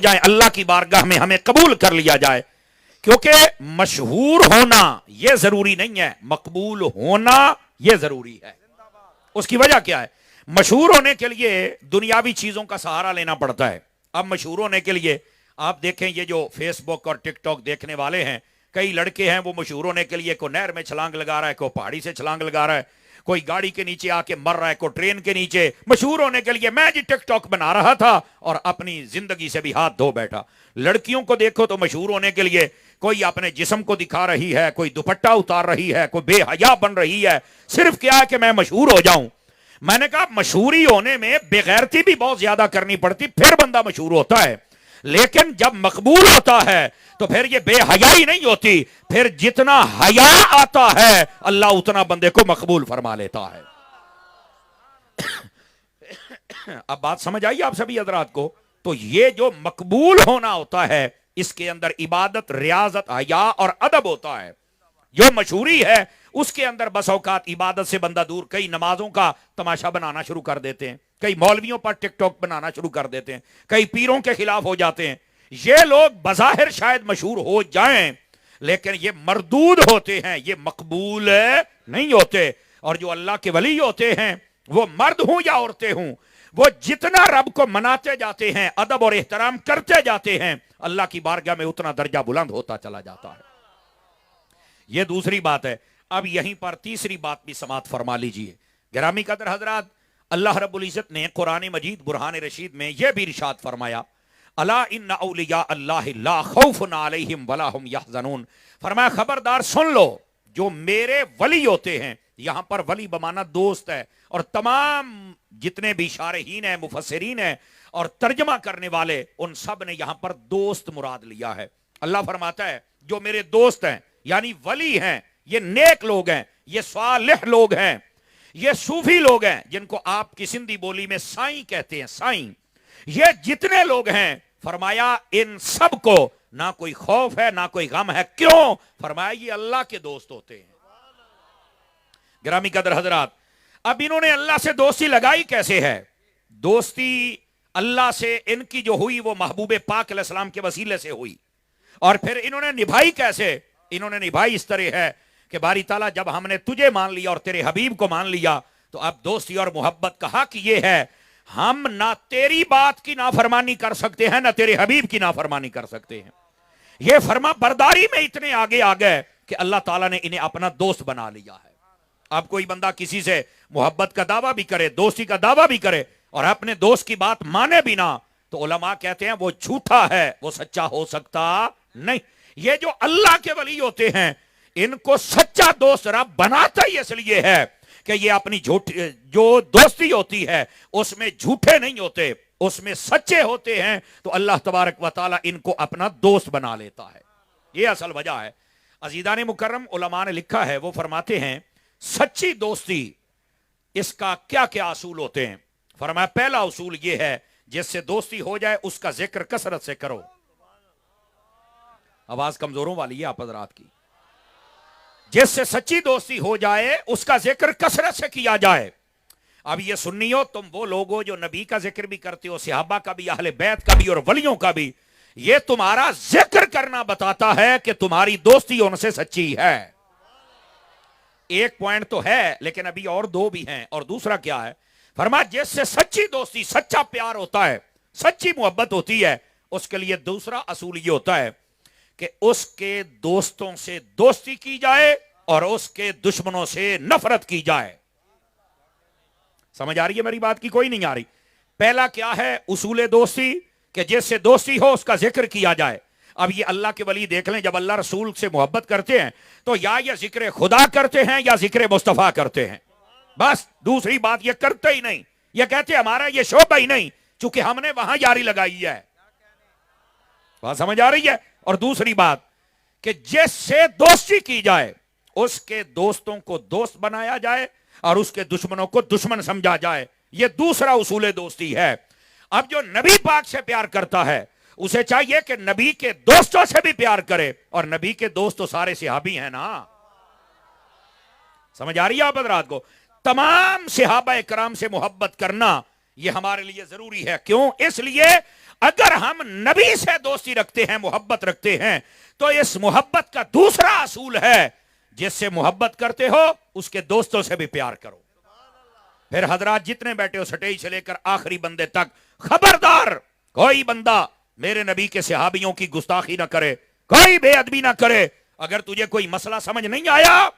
جائیں, اللہ کی بارگاہ میں ہمیں قبول کر لیا جائے. کیونکہ مشہور ہونا یہ ضروری نہیں ہے, مقبول ہونا یہ ضروری ہے. اس کی وجہ کیا ہے؟ مشہور ہونے کے لیے دنیاوی چیزوں کا سہارا لینا پڑتا ہے. اب مشہور ہونے کے لیے آپ دیکھیں, یہ جو فیس بک اور ٹک ٹاک دیکھنے والے ہیں, کئی لڑکے ہیں وہ مشہور ہونے کے لیے کوئی نہر میں چھلانگ لگا رہا ہے, کوئی پہاڑی سے چھلانگ لگا رہا ہے, کوئی گاڑی کے نیچے آ کے مر رہا ہے, کوئی ٹرین کے نیچے. مشہور ہونے کے لیے میں جی ٹک ٹاک بنا رہا تھا اور اپنی زندگی سے بھی ہاتھ دھو بیٹھا. لڑکیوں کو دیکھو تو مشہور ہونے کے لیے کوئی اپنے جسم کو دکھا رہی ہے, کوئی دوپٹہ اتار رہی ہے, کوئی بے حیا بن رہی ہے, صرف کیا ہے کہ میں مشہور ہو جاؤں. میں نے کہا مشہوری ہونے میں بے غیرتی بھی بہت زیادہ کرنی پڑتی, پھر بندہ مشہور ہوتا ہے. لیکن جب مقبول ہوتا ہے تو پھر یہ بے حیائی نہیں ہوتی, پھر جتنا حیا آتا ہے اللہ اتنا بندے کو مقبول فرما لیتا ہے. اب بات سمجھ آئی آپ سبھی حضرات کو؟ تو یہ جو مقبول ہونا ہوتا ہے اس کے اندر عبادت, ریاضت, حیا اور ادب ہوتا ہے. جو مشہوری ہے اس کے اندر بس اوقات عبادت سے بندہ دور, کئی نمازوں کا تماشا بنانا شروع کر دیتے ہیں, کئی مولویوں پر ٹک ٹاک بنانا شروع کر دیتے ہیں, کئی پیروں کے خلاف ہو جاتے ہیں. یہ لوگ بظاہر شاید مشہور ہو جائیں لیکن یہ مردود ہوتے ہیں, یہ مقبول نہیں ہوتے. اور جو اللہ کے ولی ہوتے ہیں وہ مرد ہوں یا عورتیں ہوں, وہ جتنا رب کو مناتے جاتے ہیں, ادب اور احترام کرتے جاتے ہیں, اللہ کی بارگاہ میں اتنا درجہ بلند ہوتا چلا جاتا ہے. یہ دوسری بات ہے. اب یہیں پر تیسری بات بھی سماعت فرما لیجئے. گرامی قدر حضرات, اللہ رب العزت نے قرآن مجید برہان رشید میں یہ بھی ارشاد فرمایا, الا ان اولیاء اللہ لا خوف علیہم ولا هم یحزنون. فرمایا خبردار سن لو, جو میرے ولی ہوتے ہیں, یہاں پر ولی بمانا دوست ہے, اور تمام جتنے بھی شارحین ہیں, مفسرین ہیں اور ترجمہ کرنے والے, ان سب نے یہاں پر دوست مراد لیا ہے. اللہ فرماتا ہے جو میرے دوست ہیں یعنی ولی ہیں, یہ نیک لوگ ہیں, یہ صالح لوگ ہیں, یہ صوفی لوگ ہیں جن کو آپ کی سندھی بولی میں سائیں کہتے ہیں, سائیں. یہ جتنے لوگ ہیں فرمایا ان سب کو نہ کوئی خوف ہے نہ کوئی غم ہے. کیوں؟ فرمایا یہ اللہ کے دوست ہوتے ہیں. گرامی قدر حضرات, اب انہوں نے اللہ سے دوستی لگائی کیسے ہے؟ دوستی اللہ سے ان کی جو ہوئی وہ محبوب پاک علیہ السلام کے وسیلے سے ہوئی. اور پھر انہوں نے نبھائی کیسے؟ انہوں نے نبھائی اس طرح ہے کہ باری تعالیٰ جب ہم نے تجھے مان لیا اور تیرے حبیب کو مان لیا تو اب دوستی اور محبت کا حق یہ ہے, ہم نہ تیری بات کی نافرمانی کر سکتے ہیں نہ تیرے حبیب کی نافرمانی کر سکتے ہیں. یہ فرما برداری میں اتنے آگے آ گئے کہ اللہ تعالیٰ نے انہیں اپنا دوست بنا لیا ہے. اب کوئی بندہ کسی سے محبت کا دعویٰ بھی کرے, دوستی کا دعویٰ بھی کرے اور اپنے دوست کی بات مانے بھی نہ, تو علماء کہتے ہیں وہ جھوٹا ہے, وہ سچا ہو سکتا نہیں. یہ جو اللہ کے ولی ہوتے ہیں ان کو سچا دوست رب بناتا ہی اس لیے ہے کہ یہ اپنی جو دوستی ہوتی ہے اس میں جھوٹے نہیں ہوتے, اس میں سچے ہوتے ہیں, تو اللہ تبارک و تعالی ان کو اپنا دوست بنا لیتا ہے. یہ اصل وجہ ہے. عزیزان مکرم, علماء نے لکھا ہے, وہ فرماتے ہیں سچی دوستی اس کا کیا کیا اصول ہوتے ہیں. فرمایا پہلا اصول یہ ہے, جس سے دوستی ہو جائے اس کا ذکر کثرت سے کرو. آواز کمزوروں والی ہے آپ حضرات کی. جس سے سچی دوستی ہو جائے اس کا ذکر کثرت سے کیا جائے. اب یہ سنیو, تم وہ لوگ ہو جو نبی کا ذکر بھی کرتے ہو, صحابہ کا بھی, اہل بیت کا بھی اور ولیوں کا بھی. یہ تمہارا ذکر کرنا بتاتا ہے کہ تمہاری دوستی ان سے سچی ہے. ایک پوائنٹ تو ہے لیکن ابھی اور دو بھی ہیں. اور دوسرا کیا ہے؟ فرمایا جس سے سچی دوستی, سچا پیار ہوتا ہے, سچی محبت ہوتی ہے, اس کے لیے دوسرا اصول یہ ہوتا ہے کہ اس کے دوستوں سے دوستی کی جائے اور اس کے دشمنوں سے نفرت کی جائے. سمجھ آ رہی ہے میری بات کی؟ کوئی نہیں آ رہی؟ پہلا کیا ہے اصول دوستی؟ کہ جس سے دوستی ہو اس کا ذکر کیا جائے. اب یہ اللہ کے ولی دیکھ لیں, جب اللہ رسول سے محبت کرتے ہیں تو یا یہ ذکر خدا کرتے ہیں یا ذکر مصطفیٰ کرتے ہیں, بس دوسری بات یہ کرتے ہی نہیں. یہ کہتے ہیں ہمارا یہ شعبہ ہی نہیں, چونکہ ہم نے وہاں یاری لگائی ہے. بات سمجھ آ رہی ہے؟ اور دوسری بات کہ جس سے دوستی کی جائے اس کے دوستوں کو دوست بنایا جائے اور اس کے دشمنوں کو دشمن سمجھا جائے. یہ دوسرا اصول دوستی ہے. اب جو نبی پاک سے پیار کرتا ہے اسے چاہیے کہ نبی کے دوستوں سے بھی پیار کرے, اور نبی کے دوست تو سارے صحابی ہیں نا. سمجھ آ رہی ہے آپ حضرات کو؟ تمام صحابہ کرام سے محبت کرنا یہ ہمارے لیے ضروری ہے. کیوں؟ اس لیے اگر ہم نبی سے دوستی رکھتے ہیں، محبت رکھتے ہیں، تو اس محبت کا دوسرا اصول ہے جس سے محبت کرتے ہو اس کے دوستوں سے بھی پیار کرو. پھر حضرات جتنے بیٹھے ہو سٹیج سے لے کر آخری بندے تک، خبردار کوئی بندہ میرے نبی کے صحابیوں کی گستاخی نہ کرے، کوئی بے ادبی نہ کرے. اگر تجھے کوئی مسئلہ سمجھ نہیں آیا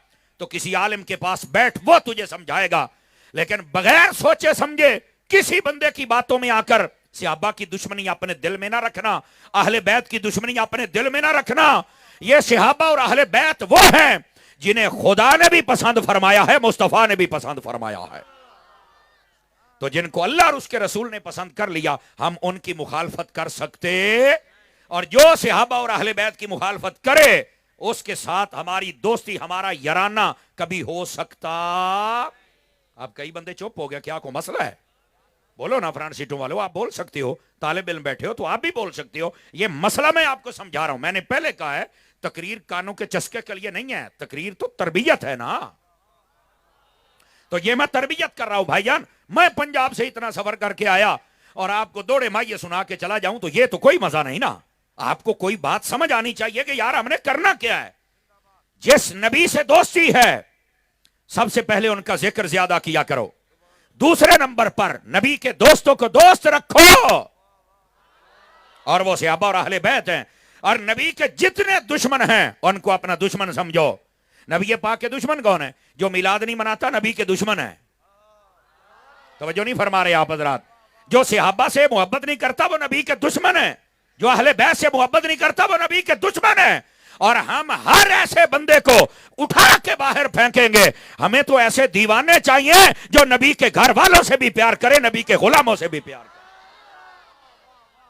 تو کسی عالم کے پاس بیٹھ، وہ تجھے سمجھائے گا. لیکن بغیر سوچے سمجھے کسی بندے کی باتوں میں آ کر صحابہ کی دشمنی اپنے دل میں نہ رکھنا، اہل بیت کی دشمنی اپنے دل میں نہ رکھنا. یہ صحابہ اور اہل بیت وہ ہیں جنہیں خدا نے بھی پسند فرمایا ہے، مصطفیٰ نے بھی پسند فرمایا ہے. تو جن کو اللہ اور اس کے رسول نے پسند کر لیا، ہم ان کی مخالفت کر سکتے، اور جو صحابہ اور اہل بیت کی مخالفت کرے اس کے ساتھ ہماری دوستی، ہمارا یارانہ کبھی ہو سکتا. اب کئی بندے چپ ہو گیا، کیا کوئی مسئلہ ہے؟ بولو نا فرنٹ سیٹوں والو، آپ بول سکتے ہو، طالب علم بیٹھے ہو تو آپ بھی بول سکتے ہو. یہ مسئلہ میں آپ کو سمجھا رہا ہوں. میں نے پہلے کہا ہے تقریر کانوں کے چسکے کے لیے نہیں ہے، تقریر تو تربیت ہے نا. تو یہ میں تربیت کر رہا ہوں بھائی جان. میں پنجاب سے اتنا سفر کر کے آیا اور آپ کو دوڑے مائیے سنا کے چلا جاؤں تو یہ تو کوئی مزہ نہیں نا. آپ کو کوئی بات سمجھ آنی چاہیے کہ یار ہم نے کرنا کیا ہے. جس نبی سے دوستی ہے سب سے پہلے ان کا ذکر زیادہ کیا کرو. دوسرے نمبر پر نبی کے دوستوں کو دوست رکھو، اور وہ صحابہ اور اہل بیت ہیں. اور نبی کے جتنے دشمن ہیں ان کو اپنا دشمن سمجھو. نبی پاک کے دشمن کون ہیں؟ جو میلاد نہیں مناتا نبی کے دشمن ہیں. توجہ نہیں فرما رہے آپ حضرات. جو صحابہ سے محبت نہیں کرتا وہ نبی کے دشمن ہیں. جو اہل بیت سے محبت نہیں کرتا وہ نبی کے دشمن ہیں. اور ہم ہر ایسے بندے کو اٹھا کے باہر پھینکیں گے. ہمیں تو ایسے دیوانے چاہیے جو نبی کے گھر والوں سے بھی پیار کرے، نبی کے غلاموں سے بھی پیار کرے.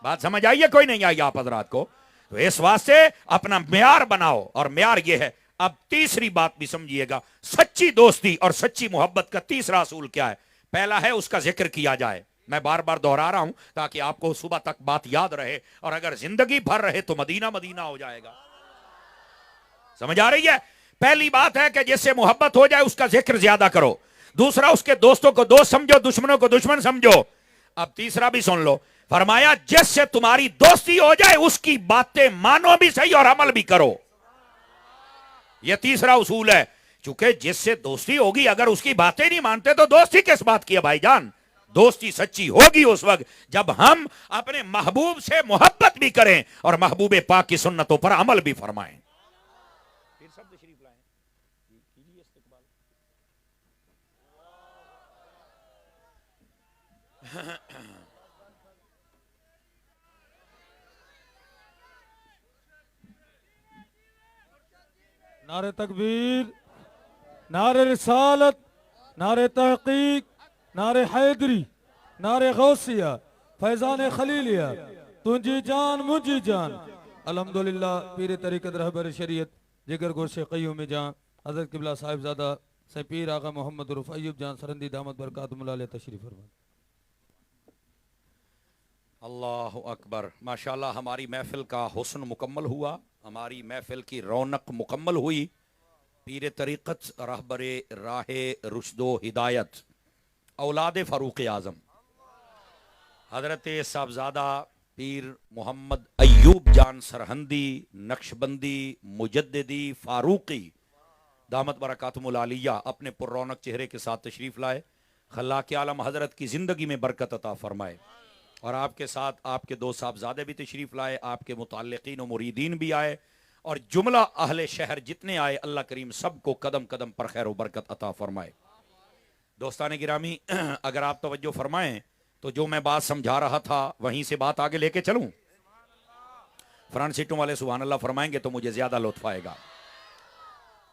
بات سمجھ آئیے کوئی نہیں آئی آپ حضرات کو؟ تو اس واسطے اپنا معیار بناؤ، اور معیار یہ ہے. اب تیسری بات بھی سمجھیے گا، سچی دوستی اور سچی محبت کا تیسرا اصول کیا ہے؟ پہلا ہے اس کا ذکر کیا جائے. میں بار بار دہرا رہا ہوں تاکہ آپ کو صبح تک بات یاد رہے، اور اگر زندگی بھر رہے تو مدینہ مدینہ ہو جائے گا. سمجھ آ رہی ہے؟ پہلی بات ہے کہ جس سے محبت ہو جائے اس کا ذکر زیادہ کرو. دوسرا، اس کے دوستوں کو دوست سمجھو، دشمنوں کو دشمن سمجھو. اب تیسرا بھی سن لو، فرمایا جس سے تمہاری دوستی ہو جائے اس کی باتیں مانو بھی صحیح اور عمل بھی کرو. یہ تیسرا اصول ہے. چونکہ جس سے دوستی ہوگی اگر اس کی باتیں نہیں مانتے تو دوستی کس بات کی ہے بھائی جان؟ دوستی سچی ہوگی اس وقت جب ہم اپنے محبوب سے محبت بھی کریں اور محبوب پاک کی سنتوں پر عمل بھی فرمائیں. نعرہ تکبیر، نعرہ رسالت، نعرہ تحقیق، نعرہ حیدری، نعرہ غوثیہ، فیضان خلیلیہ، تنجی جان مجھے جان. الحمدللہ پیر طریقت رہبر شریعت جگر گوش قیوم جان حضرت قبلہ صاحب زادہ سے پیر آقا محمد رف ایوب جان سرندی دامت برکاتم اللہ علیہ تشریف فرمائے. اللہ اکبر. ماشاءاللہ ہماری محفل کا حسن مکمل ہوا، ہماری محفل کی رونق مکمل ہوئی. پیر طریقت رہبر راہ رشد و ہدایت اولاد فاروق اعظم حضرت صاحبزادہ پیر محمد ایوب جان سرہندی نقشبندی مجددی فاروقی دامت برکاتہم العالیہ اپنے پر رونق چہرے کے ساتھ تشریف لائے. خلاق عالم حضرت کی زندگی میں برکت عطا فرمائے، اور آپ کے ساتھ آپ کے دو صاحبزادے بھی تشریف لائے، آپ کے متعلقین و مریدین بھی آئے، اور جملہ اہل شہر جتنے آئے اللہ کریم سب کو قدم قدم پر خیر و برکت عطا فرمائے. دوستان گرامی، اگر آپ توجہ فرمائیں تو جو میں بات سمجھا رہا تھا وہیں سے بات آگے لے کے چلوں. فرنٹ سیٹوں والے سبحان اللہ فرمائیں گے تو مجھے زیادہ لطف آئے گا.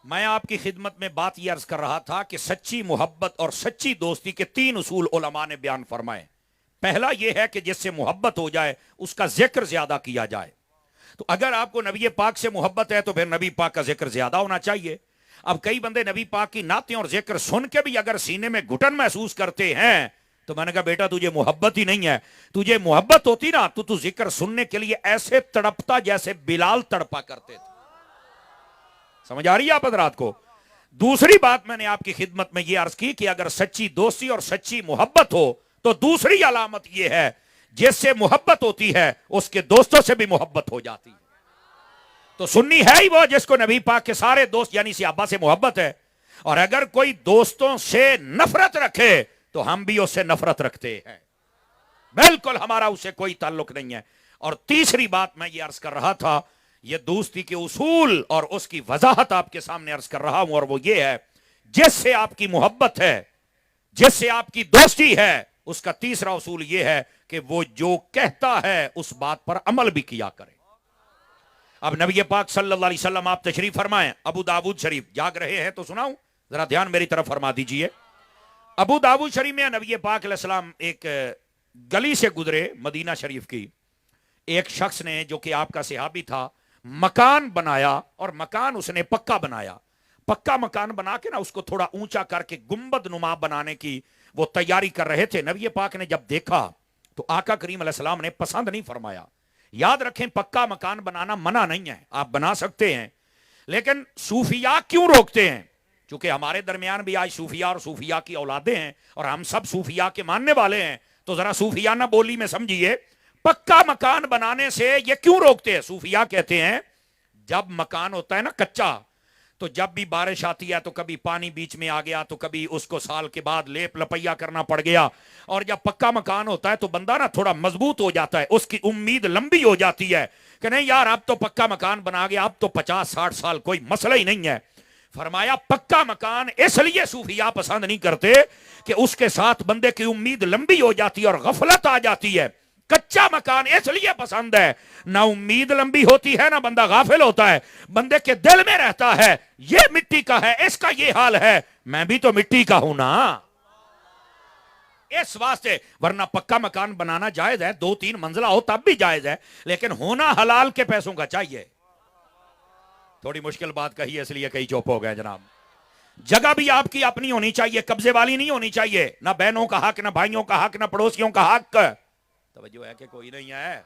میں آپ کی خدمت میں بات یہ عرض کر رہا تھا کہ سچی محبت اور سچی دوستی کے 3 اصول علماء نے بیان فرمائے. پہلا یہ ہے کہ جس سے محبت ہو جائے اس کا ذکر زیادہ کیا جائے. تو اگر آپ کو نبی پاک سے محبت ہے تو پھر نبی پاک کا ذکر زیادہ ہونا چاہیے. اب کئی بندے نبی پاک کی نعتیں اور ذکر سن کے بھی اگر سینے میں گھٹن محسوس کرتے ہیں تو میں نے کہا بیٹا تجھے محبت ہی نہیں ہے. تجھے محبت ہوتی نا تو ذکر سننے کے لیے ایسے تڑپتا جیسے بلال تڑپا کرتے تھے. سمجھ آ رہی ہے آپ حضرات کو؟ دوسری بات میں نے آپ کی خدمت میں یہ عرض کی کہ اگر سچی دوستی اور سچی محبت ہو تو دوسری علامت یہ ہے جس سے محبت ہوتی ہے اس کے دوستوں سے بھی محبت ہو جاتی ہے. تو سنی ہے ہی وہ جس کو نبی پاک کے سارے دوست یعنی صحابہ سے محبت ہے. اور اگر کوئی دوستوں سے نفرت رکھے تو ہم بھی اس سے نفرت رکھتے ہیں, بالکل ہمارا اس سے کوئی تعلق نہیں ہے. اور تیسری بات میں یہ عرض کر رہا تھا, یہ دوستی کے اصول اور اس کی وضاحت آپ کے سامنے عرض کر رہا ہوں, اور وہ یہ ہے جس سے آپ کی محبت ہے, جس سے آپ کی دوستی ہے, اس کا تیسرا اصول یہ ہے کہ وہ جو کہتا ہے اس بات پر عمل بھی کیا کرے. اب نبی پاک صلی اللہ علیہ وسلم آپ تشریف فرمائیں, ابو داود شریف, جاگ رہے ہیں تو سناؤں, ذرا دھیان میری طرف فرما دیجئے. ابو داود شریف میں نبی پاک علیہ السلام ایک گلی سے گزرے مدینہ شریف کی. ایک شخص نے جو کہ آپ کا صحابی تھا مکان بنایا, اور مکان اس نے پکا بنایا. پکا مکان بنا کے نا اس کو تھوڑا اونچا کر کے گنبد نما بنانے کی وہ تیاری کر رہے تھے. نبی پاک نے جب دیکھا تو آقا کریم علیہ السلام نے پسند نہیں فرمایا. یاد رکھیں پکا مکان بنانا منع نہیں ہے, آپ بنا سکتے ہیں, لیکن صوفیاء کیوں روکتے ہیں؟ چونکہ ہمارے درمیان بھی آج صوفیاء اور صوفیاء کی اولادیں ہیں اور ہم سب صوفیاء کے ماننے والے ہیں, تو ذرا صوفیانہ بولی میں سمجھیے. پکا مکان بنانے سے یہ کیوں روکتے ہیں؟ صوفیاء کہتے ہیں جب مکان ہوتا ہے نا کچا, تو جب بھی بارش آتی ہے تو کبھی پانی بیچ میں آ گیا تو کبھی اس کو سال کے بعد لیپ لپیا کرنا پڑ گیا, اور جب پکا مکان ہوتا ہے تو بندہ نا تھوڑا مضبوط ہو جاتا ہے, اس کی امید لمبی ہو جاتی ہے کہ نہیں یار اب تو پکا مکان بنا گیا, اب تو 50-60 سال کوئی مسئلہ ہی نہیں ہے. فرمایا پکا مکان اس لیے صوفیاء پسند نہیں کرتے کہ اس کے ساتھ بندے کی امید لمبی ہو جاتی ہے اور غفلت آ جاتی ہے. کچا مکان اس لیے پسند ہے, نہ امید لمبی ہوتی ہے نہ بندہ غافل ہوتا ہے, بندے کے دل میں رہتا ہے یہ مٹی کا ہے, اس کا یہ حال ہے, میں بھی تو مٹی کا ہوں نا, اس واسطے. ورنہ پکا مکان بنانا جائز ہے, 2-3 منزلہ ہو تب بھی جائز ہے, لیکن ہونا حلال کے پیسوں کا چاہیے. تھوڑی مشکل بات کہی ہے اس لیے کئی چوپ ہو گئے جناب. جگہ بھی آپ کی اپنی ہونی چاہیے, قبضے والی نہیں ہونی چاہیے, نہ بہنوں کا حق, نہ بھائیوں کا حق, نہ پڑوسیوں کا حق. توجہ ہے کہ کوئی نہیں ہے؟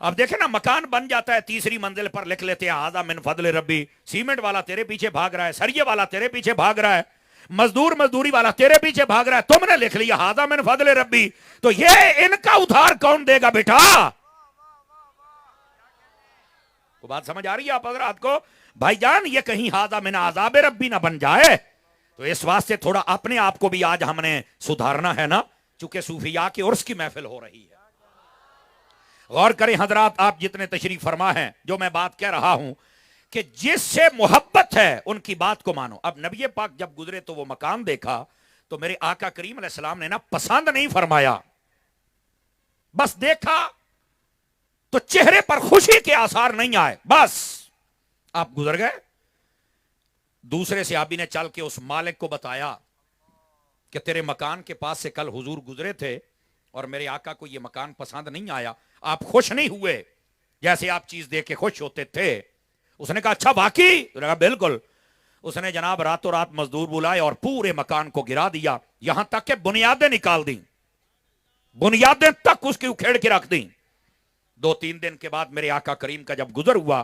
اب دیکھیں نا مکان بن جاتا ہے, تیسری منزل پر لکھ لیتے ہیں ھذا من فضل ربی. سیمنٹ والا تیرے پیچھے بھاگ رہا ہے, سریے والا تیرے پیچھے بھاگ رہا ہے, مزدوری والا تیرے پیچھے بھاگ رہا ہے, تم نے لکھ لیا ھذا من فضل ربی, تو یہ ان کا ادھار کون دے گا بیٹا؟ کو بات سمجھ آ رہی ہے آپ حضرات کو؟ بھائی جان یہ کہیں ھذا من عذاب ربی نہ بن جائے. تو اس واسطے تھوڑا اپنے آپ کو بھی آج ہم نے سدھارنا ہے نا, چونکہ صوفیاء کی عرس کی محفل ہو رہی ہے. غور کریں حضرات آپ جتنے تشریف فرما ہیں, جو میں بات کہہ رہا ہوں کہ جس سے محبت ہے ان کی بات کو مانو. اب نبی پاک جب گزرے تو وہ مکان دیکھا تو میرے آقا کریم علیہ السلام نے نا پسند نہیں فرمایا, بس دیکھا تو چہرے پر خوشی کے آثار نہیں آئے, بس آپ گزر گئے. دوسرے صحابی نے چل کے اس مالک کو بتایا کہ تیرے مکان کے پاس سے کل حضور گزرے تھے اور میرے آقا کو یہ مکان پسند نہیں آیا, آپ خوش نہیں ہوئے جیسے آپ چیز دیکھ کے خوش ہوتے تھے. اس نے کہا اچھا واقعی؟ تو نے کہا بالکل. اس نے جناب راتوں رات مزدور بلائے اور پورے مکان کو گرا دیا, یہاں تک کہ بنیادیں نکال دیں, بنیادیں تک اس کی اکھیڑ کے رکھ دیں. 2-3 دن کے بعد میرے آقا کریم کا جب گزر ہوا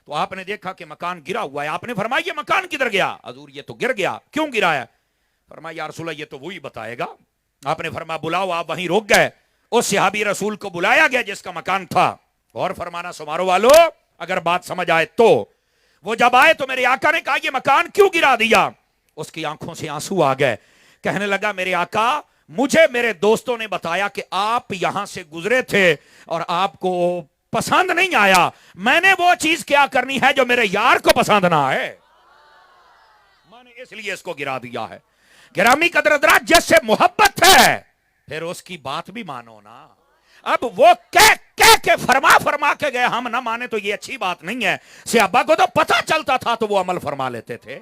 تو آپ نے دیکھا کہ مکان گرا ہوا ہے. آپ نے فرمایا یہ مکان کدھر گیا؟ حضور یہ تو گر گیا. کیوں گرایا؟ فرمایا یا رسول اللہ یہ تو وہی بتائے گا. آپ نے فرمایا بلاؤ. آپ وہیں روک گئے, اس صحابی رسول کو بلایا گیا جس کا مکان تھا. اور فرمانا سمارو والو اگر بات سمجھ آئے تو وہ جب آئے تو میرے آقا نے کہا یہ مکان کیوں گرا دیا؟ اس کی آنکھوں سے آنسو آ گئے, کہنے لگا میرے آقا مجھے میرے دوستوں نے بتایا کہ آپ یہاں سے گزرے تھے اور آپ کو پسند نہیں آیا, میں نے وہ چیز کیا کرنی ہے جو میرے یار کو پسند نہ آئے, میں نے اس لیے اس کو گرا دیا ہے. گرامی قدر حضرات جس سے محبت ہے پھر اس کی بات بھی مانو نا. اب وہ کہہ کے فرما کے گئے, ہم نہ مانے تو یہ اچھی بات نہیں ہے. صحابہ کو تو پتہ چلتا تھا تو وہ عمل فرما لیتے تھے.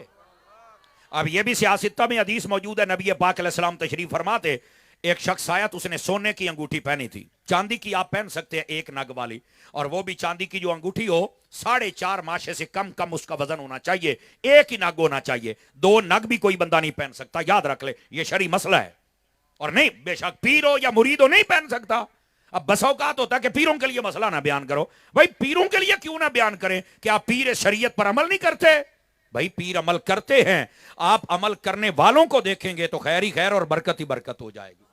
اب یہ بھی سیاستہ میں حدیث موجود ہے, نبی پاک علیہ السلام تشریف فرماتے, ایک شخص آیا تو اس نے سونے کی انگوٹھی پہنی تھی, چاندی کی آپ پہن سکتے ہیں 1 نگ والی, اور وہ بھی چاندی کی جو انگوٹھی ہو 4.5 ماشے سے کم اس کا وزن ہونا چاہیے, 1 ہی نگ ہونا چاہیے, 2 نگ بھی کوئی بندہ نہیں پہن سکتا, یاد رکھ لے یہ شرعی مسئلہ ہے. اور نہیں بے شک پیر ہو یا مرید ہو نہیں پہن سکتا. اب بس اوقات ہوتا ہے کہ پیروں کے لیے مسئلہ نہ بیان کرو. بھائی پیروں کے لیے کیوں نہ بیان کریں کہ آپ پیر شریعت پر عمل نہیں کرتے؟ بھائی پیر عمل کرتے ہیں, آپ عمل کرنے والوں کو دیکھیں گے تو خیر ہی خیر اور برکت ہی برکت ہو جائے گی.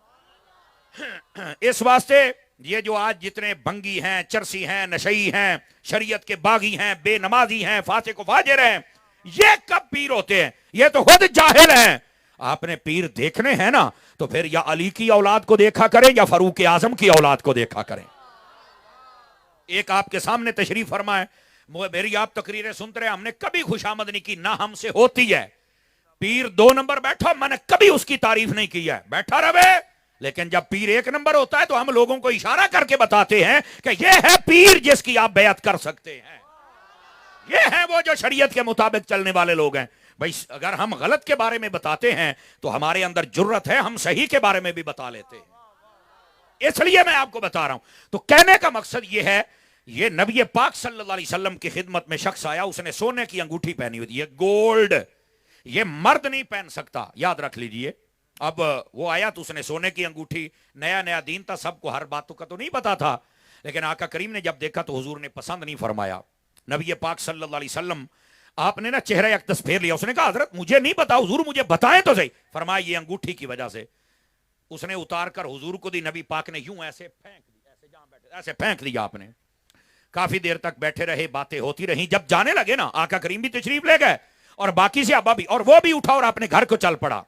اس واسطے یہ جو آج جتنے بنگی ہیں، چرسی ہیں، نشئی ہیں، شریعت کے باغی ہیں، بے نمازی ہیں، فاسق و فاجر ہیں، یہ کب پیر ہوتے ہیں؟ یہ تو خود جاہل ہیں۔ آپ نے پیر دیکھنے ہیں نا تو پھر یا علی کی اولاد کو دیکھا کریں یا فاروق اعظم کی اولاد کو دیکھا کریں۔ ایک آپ کے سامنے تشریف فرمائے، میری آپ تقریریں سنتے رہے، ہم نے کبھی خوشامد نہیں کی، نہ ہم سے ہوتی ہے۔ پیر 2 نمبر بیٹھا، میں نے کبھی اس کی تعریف نہیں کی ہے، بیٹھا رہے، لیکن جب پیر 1 نمبر ہوتا ہے تو ہم لوگوں کو اشارہ کر کے بتاتے ہیں کہ یہ ہے پیر جس کی آپ بیعت کر سکتے ہیں، یہ ہیں وہ جو شریعت کے مطابق چلنے والے لوگ ہیں۔ بھائی اگر ہم غلط کے بارے میں بتاتے ہیں تو ہمارے اندر جرت ہے، ہم صحیح کے بارے میں بھی بتا لیتے ہیں، اس لیے میں آپ کو بتا رہا ہوں۔ تو کہنے کا مقصد یہ ہے، یہ نبی پاک صلی اللہ علیہ وسلم کی خدمت میں شخص آیا، اس نے سونے کی انگوٹھی پہنی ہوئی، یہ گولڈ، یہ مرد نہیں پہن سکتا، یاد رکھ لیجئے۔ اب وہ آیا تو اس نے سونے کی انگوٹھی، نیا نیا دین تھا، سب کو ہر باتوں کا تو نہیں پتا تھا، لیکن آقا کریم نے جب دیکھا تو حضور نے پسند نہیں فرمایا۔ نبی پاک صلی اللہ علیہ وسلم آپ نے نا چہرہ اقدس پھیر لیا، اس نے کہا حضرت مجھے نہیں پتا، حضور مجھے بتائیں تو صحیح۔ فرمایا یہ انگوٹھی کی وجہ سے۔ اس نے اتار کر حضور کو دی، نبی پاک نے یوں ایسے پھینک دی، ایسے جہاں بیٹھے ایسے پھینک دیا آپ نے۔ کافی دیر تک بیٹھے رہے، باتیں ہوتی رہیں، جب جانے لگے نا آقا کریم بھی تشریف لے گئے اور باقی صحابہ بھی، اور وہ بھی اٹھا اور اپنے گھر کو چل پڑا۔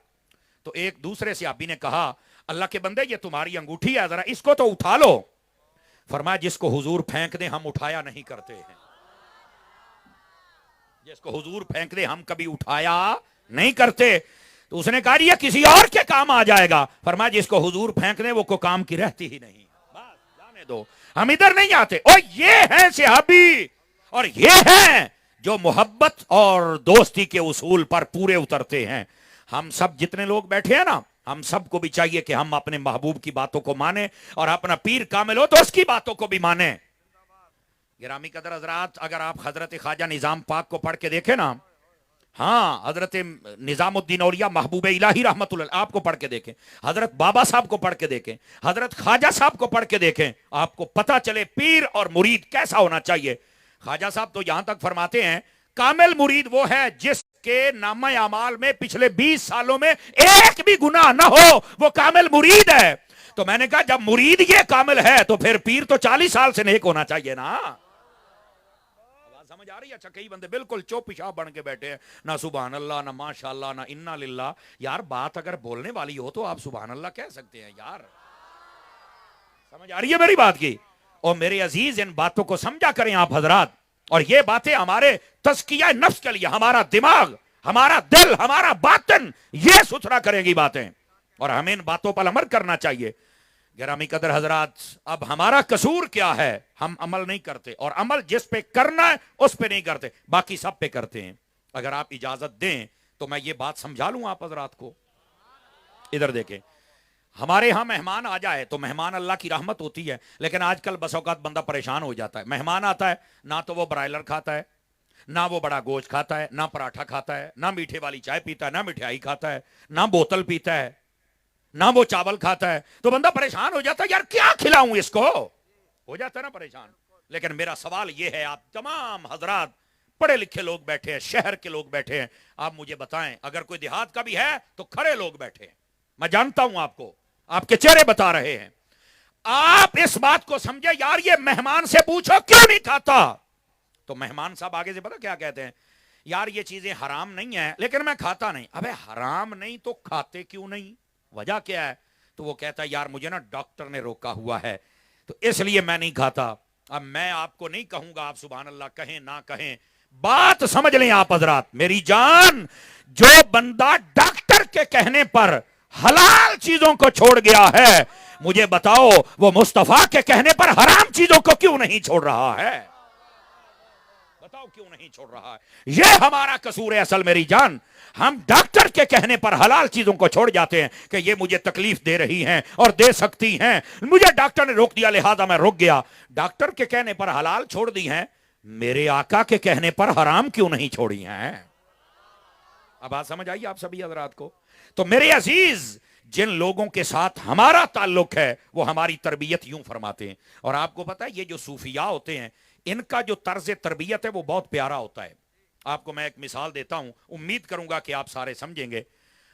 تو ایک دوسرے صحابی نے کہا اللہ کے بندے یہ تمہاری انگوٹھی ہے، ذرا اس کو تو اٹھا لو۔ فرمایا جس کو حضور پھینک دے ہم اٹھایا نہیں کرتے ہیں، جس کو حضور پھینک دے ہم کبھی اٹھایا نہیں کرتے۔ تو اس نے کہا یہ کسی اور کے کام آ جائے گا۔ فرمایا جس کو حضور پھینک دے وہ کو کام کی رہتی ہی نہیں، بس جانے دو، ہم ادھر نہیں آتے۔ اور یہ ہیں صحابی، اور یہ ہیں جو محبت اور دوستی کے اصول پر پورے اترتے ہیں۔ ہم سب جتنے لوگ بیٹھے ہیں نا، ہم سب کو بھی چاہیے کہ ہم اپنے محبوب کی باتوں کو مانیں، اور اپنا پیر کامل ہو تو اس کی باتوں کو بھی مانیں۔ گرامی قدر حضرات، اگر آپ حضرت خواجہ نظام پاک کو پڑھ کے دیکھیں نا، ہاں حضرت نظام الدین اولیاء محبوب الہی رحمت اللہ آپ کو پڑھ کے دیکھیں، حضرت بابا صاحب کو پڑھ کے دیکھیں، حضرت خواجہ صاحب کو پڑھ کے دیکھیں، آپ کو پتہ چلے پیر اور مرید کیسا ہونا چاہیے۔ خواجہ صاحب تو یہاں تک فرماتے ہیں کامل مرید وہ ہے جس کے نامہ اعمال میں پچھلے 20 سالوں میں ایک بھی گناہ نہ ہو، وہ کامل مرید ہے۔ تو میں نے کہا جب مرید یہ کامل ہے تو پھر پیر تو 40 سال سے نیک ہونا چاہیے نا۔ سمجھ آ رہی ہے؟ اچھا کئی بندے بالکل چوپ پیشاب بن کے بیٹھے ہیں، نہ سبحان اللہ، نہ ماشاء اللہ، نہ انا للہ۔ یار بات اگر بولنے والی ہو تو آپ سبحان اللہ کہہ سکتے ہیں یار، سمجھ آ رہی ہے میری بات کی؟ اور میرے عزیز ان باتوں کو سمجھا کریں آپ حضرات، اور یہ باتیں ہمارے تزکیہ نفس کے لیے، ہمارا دماغ، ہمارا دل، ہمارا باطن یہ ستھرا کریں گی باتیں، اور ہمیں ان باتوں پر عمل کرنا چاہیے۔ گرامی قدر حضرات، اب ہمارا قصور کیا ہے؟ ہم عمل نہیں کرتے، اور عمل جس پہ کرنا ہے اس پہ نہیں کرتے، باقی سب پہ کرتے ہیں۔ اگر آپ اجازت دیں تو میں یہ بات سمجھا لوں آپ حضرات کو۔ ادھر دیکھیں، ہمارے ہاں مہمان آ جائے تو مہمان اللہ کی رحمت ہوتی ہے، لیکن آج کل بس اوقات بندہ پریشان ہو جاتا ہے۔ مہمان آتا ہے، نہ تو وہ برائلر کھاتا ہے، نہ وہ بڑا گوشت کھاتا ہے، نہ پراٹھا کھاتا ہے، نہ میٹھے والی چائے پیتا ہے، نہ مٹھائی کھاتا ہے، نہ بوتل پیتا ہے، نہ وہ چاول کھاتا ہے، تو بندہ پریشان ہو جاتا ہے، یار کیا کھلاؤں اس کو، ہو جاتا ہے نا پریشان۔ لیکن میرا سوال یہ ہے، آپ تمام حضرات پڑھے لکھے لوگ بیٹھے ہیں، شہر کے لوگ بیٹھے ہیں، آپ مجھے بتائیں، اگر کوئی دیہات کا بھی ہے تو کھڑے لوگ بیٹھے ہیں، میں جانتا ہوں آپ کو، آپ کے چہرے بتا رہے ہیں۔ آپ اس بات کو سمجھے، یار یہ مہمان سے پوچھو کیوں نہیں کھاتا، تو مہمان صاحب آگے سے پتا کیا کہتے ہیں؟ یار یہ چیزیں حرام نہیں ہیں لیکن میں کھاتا نہیں۔ ابے حرام نہیں تو کھاتے کیوں نہیں؟ وجہ کیا ہے؟ تو وہ کہتا ہے یار مجھے نا ڈاکٹر نے روکا ہوا ہے تو اس لیے میں نہیں کھاتا۔ اب میں آپ کو نہیں کہوں گا آپ سبحان اللہ کہیں نہ کہیں، بات سمجھ لیں آپ حضرات میری جان، جو بندہ ڈاکٹر کے کہنے پر حلال چیزوں کو چھوڑ گیا ہے، مجھے بتاؤ وہ مصطفیٰ کے کہنے پر حرام چیزوں کو کیوں نہیں چھوڑ رہا ہے؟ بتاؤ کیوں نہیں چھوڑ رہا ہے؟ یہ ہمارا قصور ہے اصل میری جان۔ ہم ڈاکٹر کے کہنے پر حلال چیزوں کو چھوڑ جاتے ہیں کہ یہ مجھے تکلیف دے رہی ہیں اور دے سکتی ہیں، مجھے ڈاکٹر نے روک دیا لہذا میں رک گیا۔ ڈاکٹر کے کہنے پر حلال چھوڑ دی ہیں، میرے آقا کے کہنے پر حرام کیوں نہیں چھوڑی ہیں؟ اب بات سمجھ آئی آپ سبھی حضرات کو؟ تو میرے عزیز، جن لوگوں کے ساتھ ہمارا تعلق ہے وہ ہماری تربیت یوں فرماتے ہیں، اور آپ کو پتا ہے یہ جو صوفیاء ہوتے ہیں ان کا جو طرز تربیت ہے وہ بہت پیارا ہوتا ہے۔ آپ کو میں ایک مثال دیتا ہوں، امید کروں گا کہ آپ سارے سمجھیں گے۔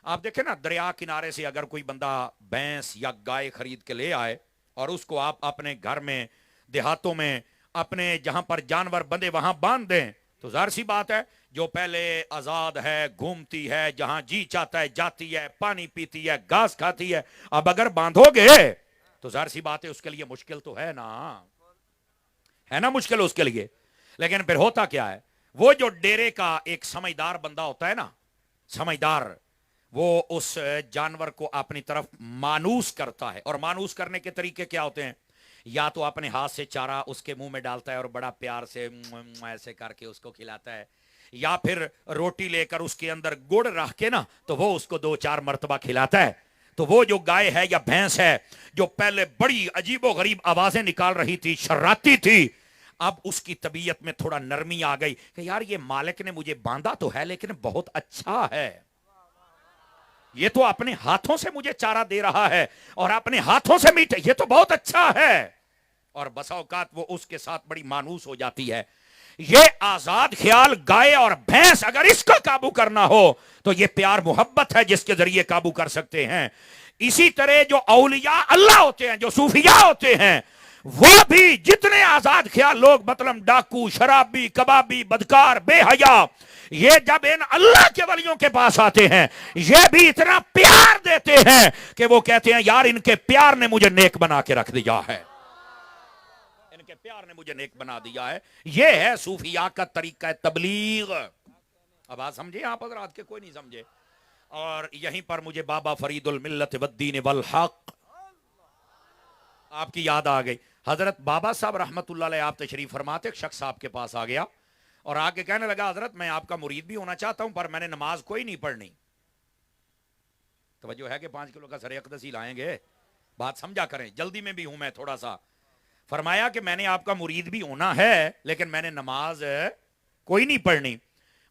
آپ دیکھیں نا دریا کنارے سے اگر کوئی بندہ بھینس یا گائے خرید کے لے آئے اور اس کو آپ اپنے گھر میں دیہاتوں میں اپنے جہاں پر جانور بندے وہاں باندھ دیں تو ظاہر سی بات ہے جو پہلے آزاد ہے گھومتی ہے جہاں جی چاہتا ہے جاتی ہے پانی پیتی ہے گھاس کھاتی ہے اب اگر باندھو گے تو ظاہر سی بات ہے اس کے لیے مشکل تو ہے نا مشکل اس کے لیے. لیکن پھر ہوتا کیا ہے وہ جو ڈیرے کا ایک سمجھدار بندہ ہوتا ہے نا سمجھدار وہ اس جانور کو اپنی طرف مانوس کرتا ہے اور مانوس کرنے کے طریقے کیا ہوتے ہیں یا تو اپنے ہاتھ سے چارہ اس کے منہ میں ڈالتا ہے اور بڑا پیار سے ایسے کر کے اس کو کھلاتا ہے یا پھر روٹی لے کر اس کے اندر گڑ رکھ کے نا تو وہ اس کو 2-4 مرتبہ کھلاتا ہے. تو وہ جو گائے ہے یا بھینس ہے جو پہلے بڑی عجیب و غریب آوازیں نکال رہی تھی شراتی تھی اب اس کی طبیعت میں تھوڑا نرمی آ گئی کہ یار یہ مالک نے مجھے باندھا تو ہے لیکن بہت اچھا ہے یہ تو اپنے ہاتھوں سے مجھے چارہ دے رہا ہے اور اپنے ہاتھوں سے میٹھے یہ تو بہت اچھا ہے اور بسا اوقات وہ اس کے ساتھ بڑی مانوس ہو جاتی ہے. یہ آزاد خیال گائے اور بھینس اگر اس کو قابو کرنا ہو تو یہ پیار محبت ہے جس کے ذریعے قابو کر سکتے ہیں. اسی طرح جو اولیاء اللہ ہوتے ہیں جو صوفیاء ہوتے ہیں وہ بھی جتنے آزاد خیال لوگ مطلب ڈاکو شرابی کبابی بدکار بے حیا یہ جب ان اللہ کے ولیوں کے پاس آتے ہیں یہ بھی اتنا پیار دیتے ہیں کہ وہ کہتے ہیں یار ان کے پیار نے مجھے نیک بنا کے رکھ دیا ہے ان کے پیار نے مجھے نیک بنا دیا ہے. یہ ہے صوفیاء کا طریقہ تبلیغ. اب آپ سمجھے آپ حضرات کے کوئی نہیں سمجھے. اور یہیں پر مجھے بابا فرید الملت والدین والحق آپ کی یاد آ گئی. حضرت بابا صاحب رحمت اللہ علیہ آپ تشریف فرماتے ایک شخص آپ کے پاس آ گیا اور آ کے کہنے لگا حضرت میں آپ کا مرید بھی ہونا چاہتا ہوں پر میں نے نماز کوئی نہیں پڑھنی. توجہ ہے کہ 5 کلو کا سر اقدسی لائیں گے بات سمجھا کریں جلدی میں بھی ہوں میں تھوڑا سا. فرمایا کہ میں نے آپ کا مرید بھی ہونا ہے لیکن میں نے نماز کوئی نہیں پڑھنی.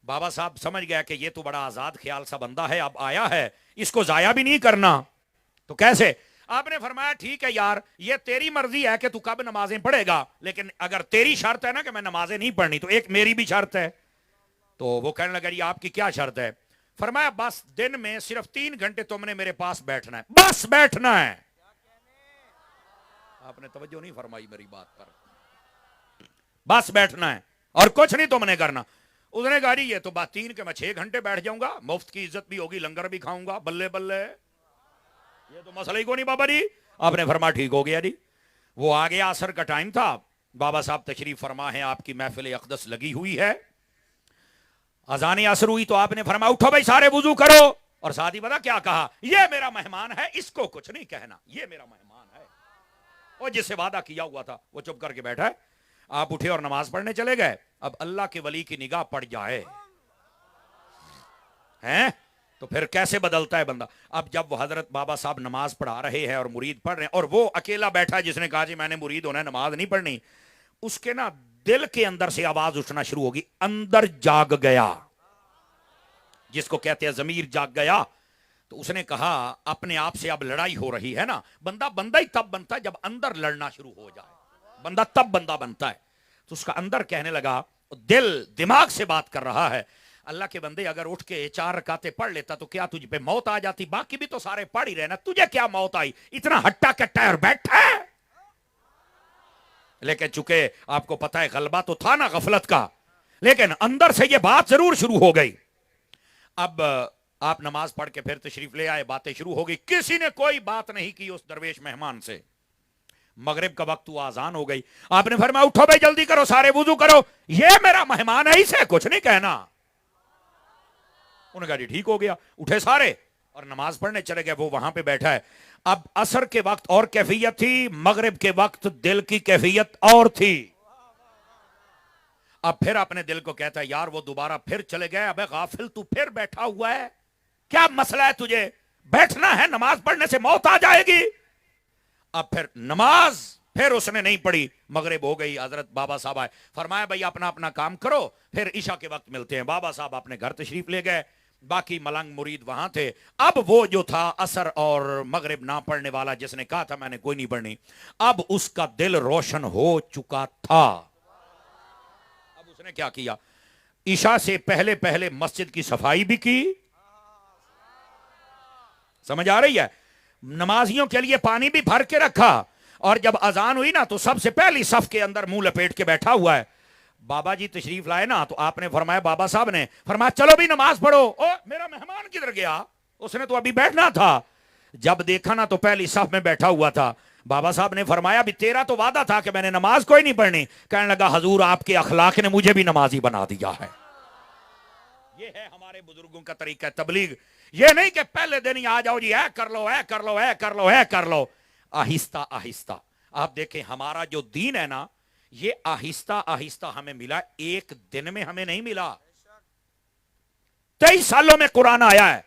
بابا صاحب سمجھ گیا کہ یہ تو بڑا آزاد خیال سا بندہ ہے اب آیا ہے اس کو ضائع بھی نہیں کرنا تو کیسے. آپ نے فرمایا ٹھیک ہے یار یہ تیری مرضی ہے کہ تو کب نمازیں پڑھے گا لیکن اگر تیری شرط ہے نا کہ میں نمازیں نہیں پڑھنی تو ایک میری بھی شرط ہے. تو وہ کہنے لگا یہ آپ کی کیا شرط ہے. فرمایا بس دن میں صرف 3 گھنٹے تم نے میرے پاس بیٹھنا ہے بس بیٹھنا ہے. آپ نے توجہ نہیں فرمائی میری بات پر. بس بیٹھنا ہے اور کچھ نہیں تم نے کرنا. اس نے کہا یہ تو بات 3 کہ میں 6 گھنٹے بیٹھ جاؤں گا مفت کی عزت بھی ہوگی لنگر بھی کھاؤں گا بلے بلے یہ تو مسئلہ ہی کو نہیں بابا جی. آپ نے فرما ٹھیک ہو گیا جی. وہ آگے عصر کا ٹائم تھا بابا صاحب تشریف فرما ہے آپ کی محفل اقدس لگی ہوئی ہے اذان عصر ہوئی تو آپ نے فرما اٹھو بھائی سارے وضو کرو اور ساتھ ہی پتا کیا کہا یہ میرا مہمان ہے اس کو کچھ نہیں کہنا یہ میرا مہمان ہے اور جس سے وعدہ کیا ہوا تھا وہ چپ کر کے بیٹھا ہے. آپ اٹھے اور نماز پڑھنے چلے گئے. اب اللہ کے ولی کی نگاہ پڑ جائے ہیں تو پھر کیسے بدلتا ہے بندہ. اب جب وہ حضرت بابا صاحب نماز پڑھا رہے ہیں اور مرید پڑھ رہے ہیں اور وہ اکیلا بیٹھا جس نے کہا جی میں نے مرید ہونا ہے نماز نہیں پڑھنی اس کے نا دل کے اندر سے آواز اٹھنا شروع ہوگی اندر جاگ گیا جس کو کہتے ہیں ضمیر جاگ گیا. تو اس نے کہا اپنے آپ سے اب لڑائی ہو رہی ہے نا بندہ ہی تب بنتا ہے جب اندر لڑنا شروع ہو جائے بندہ تب بندہ بنتا ہے. تو اس کا اندر کہنے لگا دل دماغ سے بات کر رہا ہے اللہ کے بندے اگر اٹھ کے 4 رکعتیں پڑھ لیتا تو کیا تجھ پہ موت آ جاتی باقی بھی تو سارے پڑھ ہی رہنا تجھے کیا موت آئی اتنا ہٹا کٹا ہے اور بیٹھا ہے. لیکن چونکہ آپ کو پتا ہے غلبہ تو تھا نا غفلت کا لیکن اندر سے یہ بات ضرور شروع ہو گئی. اب آپ نماز پڑھ کے پھر تشریف لے آئے باتیں شروع ہو گئی کسی نے کوئی بات نہیں کی اس درویش مہمان سے. مغرب کا وقت ہوا اذان ہو گئی آپ نے فرمایا اٹھو بھائی جلدی کرو سارے وضو کرو یہ میرا مہمان ہے اسے کچھ نہیں کہنا. انہوں نے کہا جی ٹھیک ہو گیا. اٹھے سارے اور نماز پڑھنے چلے گئے وہ وہاں پہ بیٹھا ہے. اب عصر کے وقت اور کیفیت تھی مغرب کے وقت دل کی کیفیت اور تھی. اب پھر اپنے دل کو کہتا ہے یار وہ دوبارہ پھر چلے گئے ابے غافل تو پھر بیٹھا ہوا ہے کیا مسئلہ ہے تجھے بیٹھنا ہے نماز پڑھنے سے موت آ جائے گی. اب پھر نماز پھر اس نے نہیں پڑھی مغرب ہو گئی. حضرت بابا صاحب آئے فرمایا بھائی اپنا اپنا کام کرو پھر عشاء کے وقت ملتے ہیں. بابا صاحب اپنے گھر تشریف لے گئے باقی ملنگ مرید وہاں تھے. اب وہ جو تھا عصر اور مغرب نہ پڑھنے والا جس نے کہا تھا میں نے کوئی نہیں پڑھنی اب اس کا دل روشن ہو چکا تھا. اب اس نے کیا کیا عشاء سے پہلے مسجد کی صفائی بھی کی سمجھ آ رہی ہے؟ نمازیوں کے لیے پانی بھی بھر کے رکھا، اور جب اذان ہوئی نا تو سب سے پہلی صف کے اندر منہ لپیٹ کے بیٹھا ہوا ہے بابا جی تشریف لائے نا، تو آپ نے فرمایا، بابا صاحب نے فرمایا چلو بھی نماز پڑھو۔ او میرا مہمان کدھر گیا؟ اس نے تو ابھی بیٹھنا تھا۔ جب دیکھا نا تو پہلی صف میں بیٹھا ہوا تھا۔ بابا صاحب نے فرمایا بھی تیرا تو وعدہ تھا کہ میں نے نماز کوئی نہیں پڑھنی۔ کہنے لگا حضور آپ کے اخلاق نے مجھے بھی نمازی بنا دیا ہے۔ یہ ہے ہمارے بزرگوں کا طریقہ تبلیغ۔ یہ نہیں کہ پہلے دن ہی آ جاؤ جی اے کر لو اے کر لو اے کر لو اے کر لو۔ آہستہ آہستہ آپ دیکھیں ہمارا جو دین ہے نا، یہ آہستہ آہستہ ہمیں ملا، ایک دن میں ہمیں نہیں ملا۔ 23 سالوں میں قرآن آیا ہے،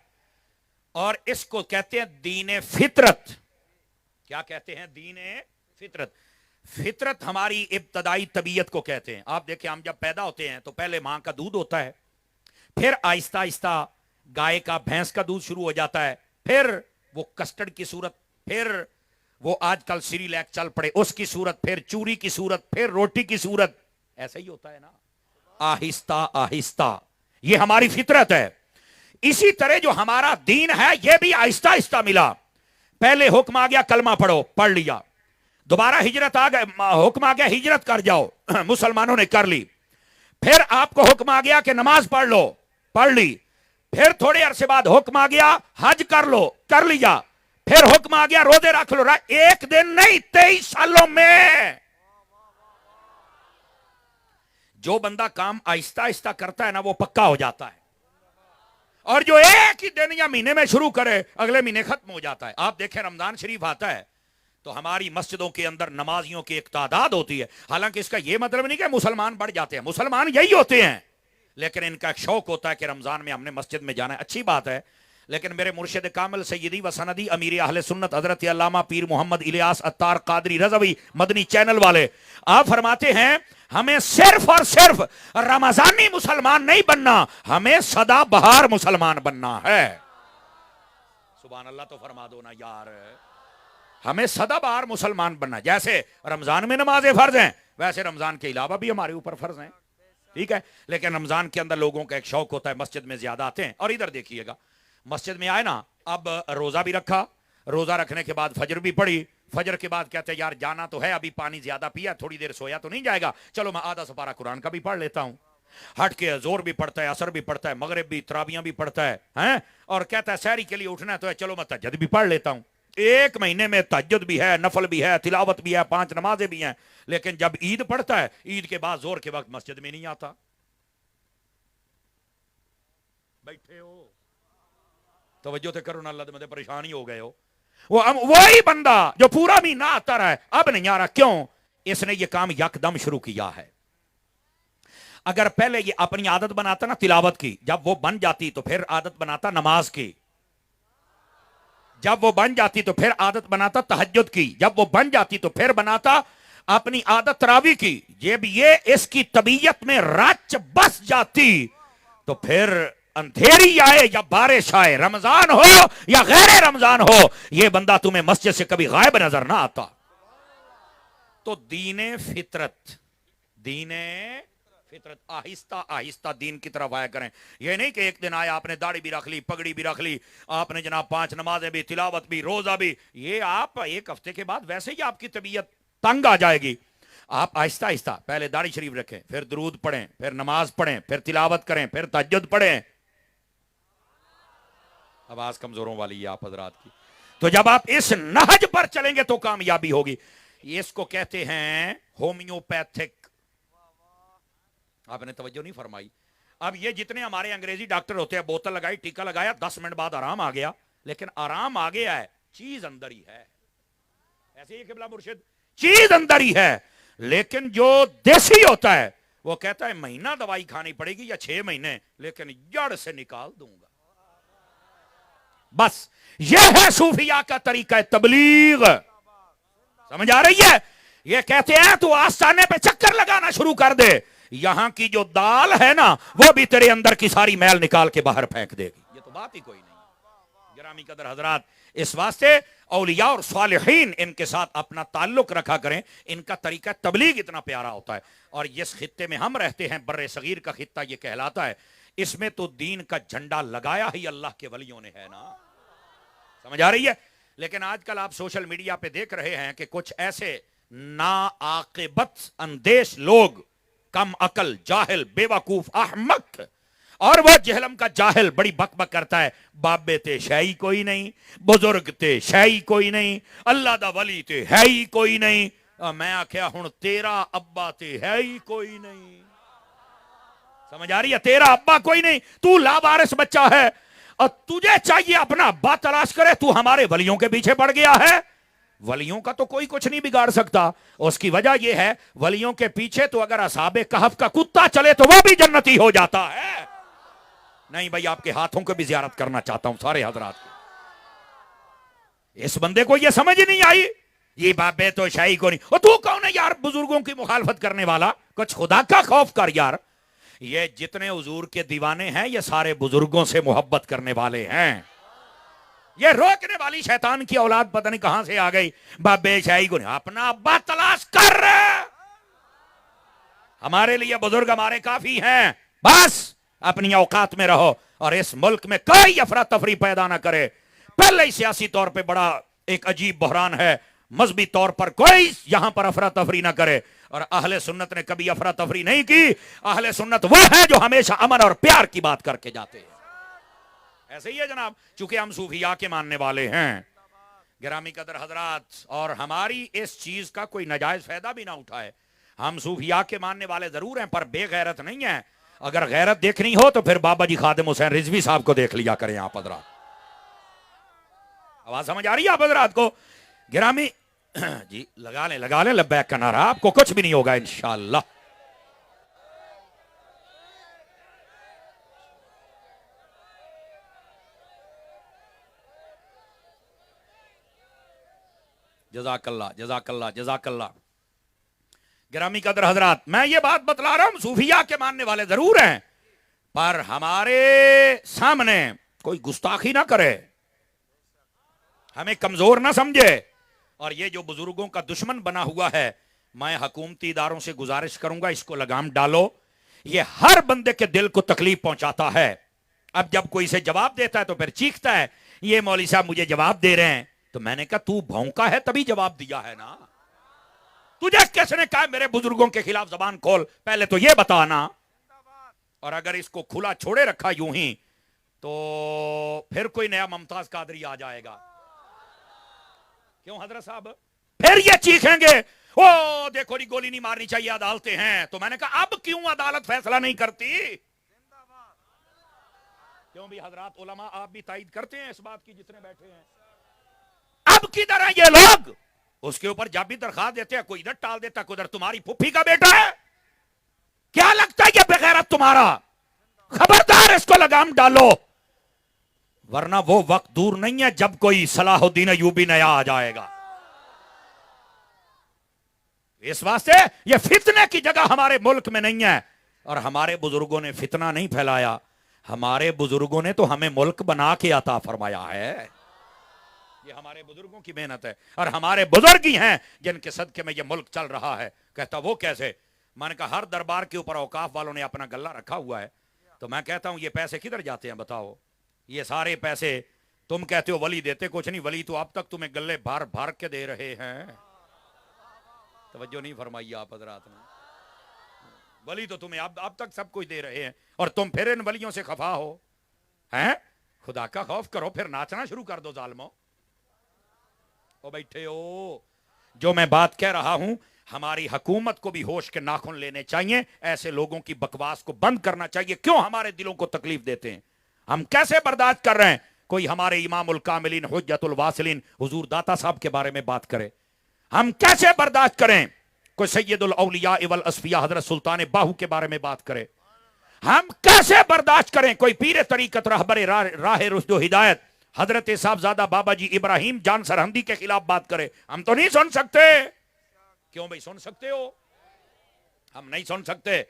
اور اس کو کہتے ہیں دین فطرت۔ کیا کہتے ہیں؟ دین فطرت۔ فطرت ہماری ابتدائی طبیعت کو کہتے ہیں۔ آپ دیکھیں ہم جب پیدا ہوتے ہیں تو پہلے ماں کا دودھ ہوتا ہے، پھر آہستہ آہستہ گائے کا بھینس کا دودھ شروع ہو جاتا ہے، پھر وہ کسٹرڈ کی صورت، پھر وہ آج کل سیریلیک چل پڑے اس کی صورت، پھر چوری کی صورت، پھر روٹی کی صورت۔ ایسا ہی ہوتا ہے نا، آہستہ آہستہ۔ یہ ہماری فطرت ہے۔ اسی طرح جو ہمارا دین ہے یہ بھی آہستہ آہستہ ملا۔ پہلے حکم آ گیا کلمہ پڑھو، پڑھ لیا۔ دوبارہ ہجرت آ گیا، حکم آ گیا ہجرت کر جاؤ، مسلمانوں نے کر لی۔ پھر آپ کو حکم آ گیا کہ نماز پڑھ لو، پڑھ لی۔ پھر تھوڑے عرصے بعد حکم آ گیا حج کر لو، کر لیا۔ پھر حکم آ گیا روزے رکھ لو۔ ایک دن نہیں، 23 سالوں میں۔ جو بندہ کام آہستہ آہستہ کرتا ہے نا وہ پکا ہو جاتا ہے، اور جو ایک ہی دن یا مہینے میں شروع کرے اگلے مہینے ختم ہو جاتا ہے۔ آپ دیکھیں رمضان شریف آتا ہے تو ہماری مسجدوں کے اندر نمازیوں کی ایک تعداد ہوتی ہے۔ حالانکہ اس کا یہ مطلب نہیں کہ مسلمان بڑھ جاتے ہیں، مسلمان یہی ہوتے ہیں، لیکن ان کا ایک شوق ہوتا ہے کہ رمضان میں ہم نے مسجد میں جانا ہے۔ اچھی بات ہے، لیکن میرے مرشد کامل سیدی و سندی امیر اہل سنت حضرت علامہ پیر محمد الیاس عطار قادری رضوی مدنی چینل والے، آپ فرماتے ہیں ہمیں صرف اور صرف رمضانی مسلمان نہیں بننا، ہمیں سدا بہار مسلمان بننا ہے۔ سبحان اللہ تو فرما دو نا یار۔ ہمیں سدا بہار مسلمان بننا، جیسے رمضان میں نمازیں فرض ہیں ویسے رمضان کے علاوہ بھی ہمارے اوپر فرض ہیں، ٹھیک ہے؟ لیکن رمضان کے اندر لوگوں کا ایک شوق ہوتا ہے، مسجد میں زیادہ آتے ہیں۔ اور ادھر دیکھیے گا، مسجد میں آئے نا، اب روزہ بھی رکھا، روزہ رکھنے کے بعد فجر بھی پڑھی، فجر کے بعد کہتے ہیں یار جانا تو ہے، ابھی پانی زیادہ پیا، تھوڑی دیر سویا تو نہیں جائے گا، چلو میں آدھا سپارہ قرآن کا بھی پڑھ لیتا ہوں۔ ہٹ کے زور بھی پڑھتا ہے، عصر بھی پڑھتا ہے، مغرب بھی، تراویحاں بھی پڑھتا ہے، اور کہتا ہے سحری کے لیے اٹھنا ہے تو چلو میں تہجد بھی پڑھ لیتا ہوں۔ ایک مہینے میں تہجد بھی ہے، نفل بھی ہے، تلاوت بھی ہے، 5 نمازیں بھی ہیں، لیکن جب عید پڑھتا ہے عید کے بعد زور کے وقت مسجد میں نہیں آتا۔ بیٹھے ہو توجہ تے کرو نا، اللہ مدد پریشان ہی ہو گئے ہو۔ وہی بندہ جو پورا مہینہ آتا رہا ہے اب نہیں آ رہا، کیوں؟ اس نے یہ کام یکدم شروع کیا ہے۔ اگر پہلے یہ اپنی عادت بناتا نا تلاوت کی، جب وہ بن جاتی تو پھر عادت بناتا نماز کی، جب وہ بن جاتی تو پھر عادت بناتا تہجد کی، جب وہ بن جاتی تو پھر بناتا اپنی عادت تراویح کی۔ یہ اس کی طبیعت میں رچ بس جاتی تو پھر اندھیری آئے یا بارش آئے، رمضان ہو یا غیر رمضان ہو، یہ بندہ تمہیں مسجد سے کبھی غائب نظر نہ آتا۔ تو دین فطرت، دین فطرت، آہستہ آہستہ دین کی طرف آیا کریں۔ یہ نہیں کہ ایک دن آیا آپ نے داڑھی بھی رکھ لی، پگڑی بھی رکھ لی، آپ نے جناب 5 نمازیں بھی، تلاوت بھی، روزہ بھی، یہ آپ ایک ہفتے کے بعد ویسے ہی آپ کی طبیعت تنگ آ جائے گی۔ آپ آہستہ آہستہ پہلے داڑھی شریف رکھیں، پھر درود پڑھیں، پھر نماز پڑھیں، پھر تلاوت کریں، پھر تہجد پڑھیں۔ آواز کمزوروں والی ہے آپ حضرات کی۔ تو جب آپ اس نہج پر چلیں گے تو کامیابی ہوگی۔ اس کو کہتے ہیں ہومیوپیتھک۔ آپ نے توجہ نہیں فرمائی۔ اب یہ جتنے ہمارے انگریزی ڈاکٹر ہوتے ہیں، بوتل لگائی، ٹیکا لگایا، 10 منٹ بعد آرام آ گیا، لیکن آرام آ گیا ہے، چیز اندر ہی ہے۔ ایسے ہی قبلہ مرشد، چیز اندر ہی ہے، لیکن جو دیسی ہوتا ہے وہ کہتا ہے مہینہ دوائی کھانی پڑے گی یا 6 مہینے، لیکن جڑ سے نکال دوں گا۔ بس یہ ہے صوفیاء کا طریقہ تبلیغ۔ سمجھ آ رہی ہے؟ یہ کہتے ہیں تو آستانے پہ چکر لگانا شروع کر دے، یہاں کی جو دال ہے نا وہ بھی تیرے اندر کی ساری میل نکال کے باہر پھینک دے گی۔ یہ تو بات ہی کوئی نہیں۔ گرامی قدر حضرات، اس واسطے اولیاء اور صالحین ان کے ساتھ اپنا تعلق رکھا کریں، ان کا طریقہ تبلیغ اتنا پیارا ہوتا ہے۔ اور جس خطے میں ہم رہتے ہیں، بر صغیر کا خطہ یہ کہلاتا ہے، اس میں تو دین کا جھنڈا لگایا ہی اللہ کے ولیوں نے ہے نا۔ سمجھ آ رہی ہے؟ لیکن آج کل آپ سوشل میڈیا پہ دیکھ رہے ہیں کہ کچھ ایسے ناعاقبت اندیش لوگ، کم عقل، جاہل، بے وقوف، احمق، اور وہ جہلم کا جاہل بڑی بک بک کرتا ہے، بابے تے شاہی کوئی نہیں، بزرگ تے شاہی کوئی نہیں، اللہ دا ولی تے ہے ہی کوئی نہیں۔ میں آخیا ہوں تیرا ابا تے ہے ہی کوئی نہیں، سمجھ آ رہی ہے؟ تیرا ابا کوئی نہیں، تو لاوارث بچہ ہے، اور تجھے چاہیے اپنا ابا تلاش کرے، تو ہمارے ولیوں کے پیچھے پڑ گیا ہے۔ ولیوں کا تو کوئی کچھ نہیں بگاڑ سکتا، اس کی وجہ یہ ہے ولیوں کے پیچھے تو اگر اصحاب کہف کا کتا چلے تو وہ بھی جنتی ہو جاتا ہے۔ نہیں بھائی، آپ کے ہاتھوں کو بھی زیارت کرنا چاہتا ہوں سارے حضرات کو۔ اس بندے کو یہ سمجھ نہیں آئی، یہ بابے تو شاہی کو نہیں، اور تو کون ہے یار بزرگوں کی مخالفت کرنے والا؟ کچھ خدا کا خوف کر یار۔ یہ جتنے حضور کے دیوانے ہیں یہ سارے بزرگوں سے محبت کرنے والے ہیں۔ یہ روکنے والی شیطان کی اولاد پتہ نہیں کہاں سے آ گئی، بابے شاہی کو نہیں، اپنا ابا تلاش کر۔ ہمارے لیے بزرگ ہمارے کافی ہیں، بس اپنی اوقات میں رہو، اور اس ملک میں کوئی افراتفری پیدا نہ کرے۔ پہلے ہی سیاسی طور پہ بڑا ایک عجیب بحران ہے، مذہبی طور پر کوئی یہاں پر افراتفری نہ کرے، اور اہل سنت نے کبھی افراتفری نہیں کی۔ اہل سنت وہ ہے جو ہمیشہ امن اور پیار کی بات کر کے جاتے ہیں۔ ایسے ہی ہے جناب، چونکہ ہم صوفیاء کے ماننے والے ہیں۔ گرامی قدر حضرات، اور ہماری اس چیز کا کوئی ناجائز فائدہ بھی نہ اٹھائے، ہم صوفیاء کے ماننے والے ضرور ہیں پر بے غیرت نہیں ہیں۔ اگر غیرت دیکھنی ہو تو پھر بابا جی خادم حسین رضوی صاحب کو دیکھ لیا کریں آپ حضرات۔ آواز سمجھ آ رہی ہے آپ حضرات کو؟ گرامی جی لگا لیں لبیک کا نعرہ، آپ کو کچھ بھی نہیں ہوگا انشاءاللہ۔ جزاک اللہ جزاک اللہ جزاک اللہ۔ گرامی قدر حضرات، میں یہ بات بتلا رہا ہوں، صوفیاء کے ماننے والے ضرور ہیں پر ہمارے سامنے کوئی گستاخی نہ کرے، ہمیں کمزور نہ سمجھے، اور یہ جو بزرگوں کا دشمن بنا ہوا ہے، میں حکومتی اداروں سے گزارش کروں گا اس کو لگام ڈالو۔ یہ ہر بندے کے دل کو تکلیف پہنچاتا ہے۔ اب جب کوئی سے جواب دیتا ہے تو پھر چیختا ہے یہ مولوی صاحب مجھے جواب دے رہے ہیں، تو میں نے کہا تو بھونکا ہے تبھی جواب دیا ہے نا، تجھے کس نے کہا میرے بزرگوں کے خلاف زبان کھول، پہلے تو یہ بتانا۔ اور اگر اس کو کھلا چھوڑے رکھا یوں ہی تو پھر کوئی نیا ممتاز قادری آ جائے گا، کیوں حضرت صاحب؟ پھر یہ چیخیں گے او دیکھو جی گولی نہیں مارنی چاہیے، عدالتیں ہیں۔ تو میں نے کہا اب کیوں عدالت فیصلہ نہیں کرتی؟ کیوں بھی حضرات علماء آپ بھی تائید کرتے ہیں اس بات کی جتنے بیٹھے ہیں؟ اب کی طرح یہ لوگ اس کے اوپر جب بھی درخواست دیتے ہیں، کوئی ادھر ٹال دیتا، کوئی ادھر تمہاری پھوپھی کا بیٹا ہے، کیا لگتا ہے یہ بغیرت تمہارا؟ خبردار اس کو لگام ڈالو، ورنہ وہ وقت دور نہیں ہے جب کوئی صلاح الدین ایوبی نیا آ جائے گا۔ اس واسطے یہ فتنے کی جگہ ہمارے ملک میں نہیں ہے، اور ہمارے بزرگوں نے فتنہ نہیں پھیلایا، ہمارے بزرگوں نے تو ہمیں ملک بنا کے عطا فرمایا ہے۔ یہ ہمارے بزرگوں کی محنت ہے، اور ہمارے بزرگ ہی ہیں جن کے صدقے میں یہ ملک چل رہا ہے۔ کہتا وہ کیسے؟ میں نے کہا ہر دربار کے اوپر اوقاف والوں نے اپنا گلہ رکھا ہوا ہے، تو میں کہتا ہوں یہ پیسے کدھر جاتے ہیں بتاؤ؟ یہ سارے پیسے تم کہتے ہو ولی دیتے کچھ نہیں، ولی تو اب تک تمہیں گلے بھار بھار کے دے رہے ہیں۔ توجہ نہیں فرمائی آپ حضرات نے؟ ولی تو تمہیں اب تک سب کچھ دے رہے ہیں، اور تم پھر ان ولیوں سے خفا ہو ہیں؟ خدا کا خوف کرو، پھر ناچنا شروع کر دو ظالموں۔ او بیٹھے ہو، جو میں بات کہہ رہا ہوں، ہماری حکومت کو بھی ہوش کے ناخن لینے چاہیے، ایسے لوگوں کی بکواس کو بند کرنا چاہیے۔ کیوں ہمارے دلوں کو تکلیف دیتے ہیں؟ ہم کیسے برداشت کر رہے ہیں کوئی ہمارے امام الکاملین حجت الواصلین حضور داتا صاحب کے بارے میں بات کرے؟ ہم کیسے برداشت کریں کوئی سید الاولیاء والاصفیاء حضرت سلطان باہو کے بارے میں بات کرے؟ ہم کیسے برداشت کریں کوئی پیر طریقت رہبر راہ رشد و ہدایت حضرت صاحبزادہ بابا جی ابراہیم جان سرہندی کے خلاف بات کرے؟ ہم تو نہیں سن سکتے۔ کیوں بھائی سن سکتے ہو؟ ہم نہیں سن سکتے۔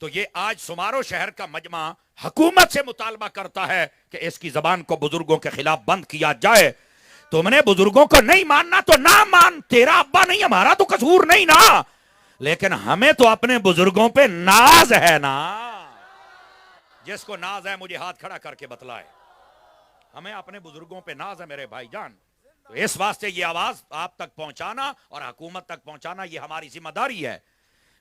تو یہ آج سمارو شہر کا مجمع حکومت سے مطالبہ کرتا ہے کہ اس کی زبان کو بزرگوں کے خلاف بند کیا جائے۔ تم نے بزرگوں کو نہیں ماننا تو نہ مان، تیرا ابا نہیں، ہمارا تو قصور نہیں نا، لیکن ہمیں تو اپنے بزرگوں پہ ناز ہے نا۔ جس کو ناز ہے مجھے ہاتھ کھڑا کر کے بتلائے۔ ہمیں اپنے بزرگوں پہ ناز ہے میرے بھائی جان. تو اس واسطے یہ آواز آپ تک پہنچانا اور حکومت تک پہنچانا یہ ہماری ذمہ داری ہے.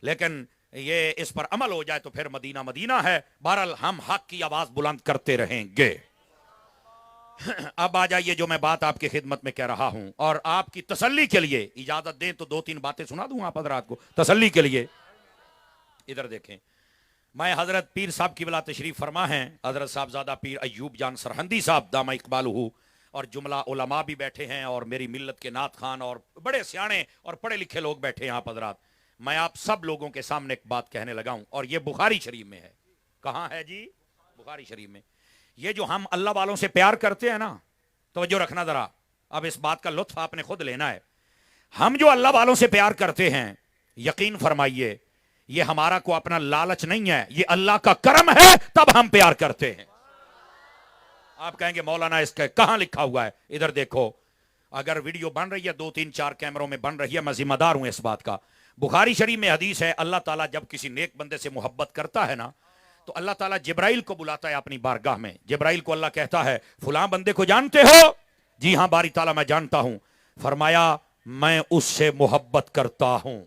لیکن یہ اس پر عمل ہو جائے تو پھر مدینہ مدینہ ہے. بہرحال ہم حق کی آواز بلند کرتے رہیں گے. اب آ جائیے جو میں بات آپ کی خدمت میں کہہ رہا ہوں, اور آپ کی تسلی کے لیے اجازت دیں تو 2-3 باتیں سنا دوں آپ حضرات کو تسلی کے لیے. ادھر دیکھیں, میں حضرت پیر صاحب کی بلا تشریف فرما ہیں, حضرت صاحبزادہ پیر ایوب جان سرہندی صاحب دامہ اقبالہ, اور جملہ علماء بھی بیٹھے ہیں اور میری ملت کے نعت خان اور بڑے سیانے اور پڑھے لکھے لوگ بیٹھے ہیں آپ حضرات. میں آپ سب لوگوں کے سامنے ایک بات کہنے لگا ہوں, اور یہ بخاری شریف میں ہے. کہاں ہے جی؟ بخاری شریف میں. یہ جو ہم اللہ والوں سے پیار کرتے ہیں نا, توجہ رکھنا ذرا, اب اس بات کا لطف آپ نے خود لینا ہے. ہم جو اللہ والوں سے پیار کرتے ہیں, یقین فرمائیے یہ ہمارا کو اپنا لالچ نہیں ہے, یہ اللہ کا کرم ہے تب ہم پیار کرتے ہیں. آپ کہیں گے مولانا اس کا کہاں لکھا ہوا ہے؟ ادھر دیکھو, اگر ویڈیو بن رہی ہے 2-3-4 کیمروں میں بن رہی ہے, میں ذمہ دار ہوں اس بات کا. بخاری شریف میں حدیث ہے, اللہ تعالیٰ جب کسی نیک بندے سے محبت کرتا ہے نا, تو اللہ تعالیٰ جبرائیل کو بلاتا ہے اپنی بارگاہ میں. جبرائیل کو اللہ کہتا ہے فلاں بندے کو جانتے ہو؟ جی ہاں باری تعالیٰ میں جانتا ہوں. فرمایا میں اس سے محبت کرتا ہوں.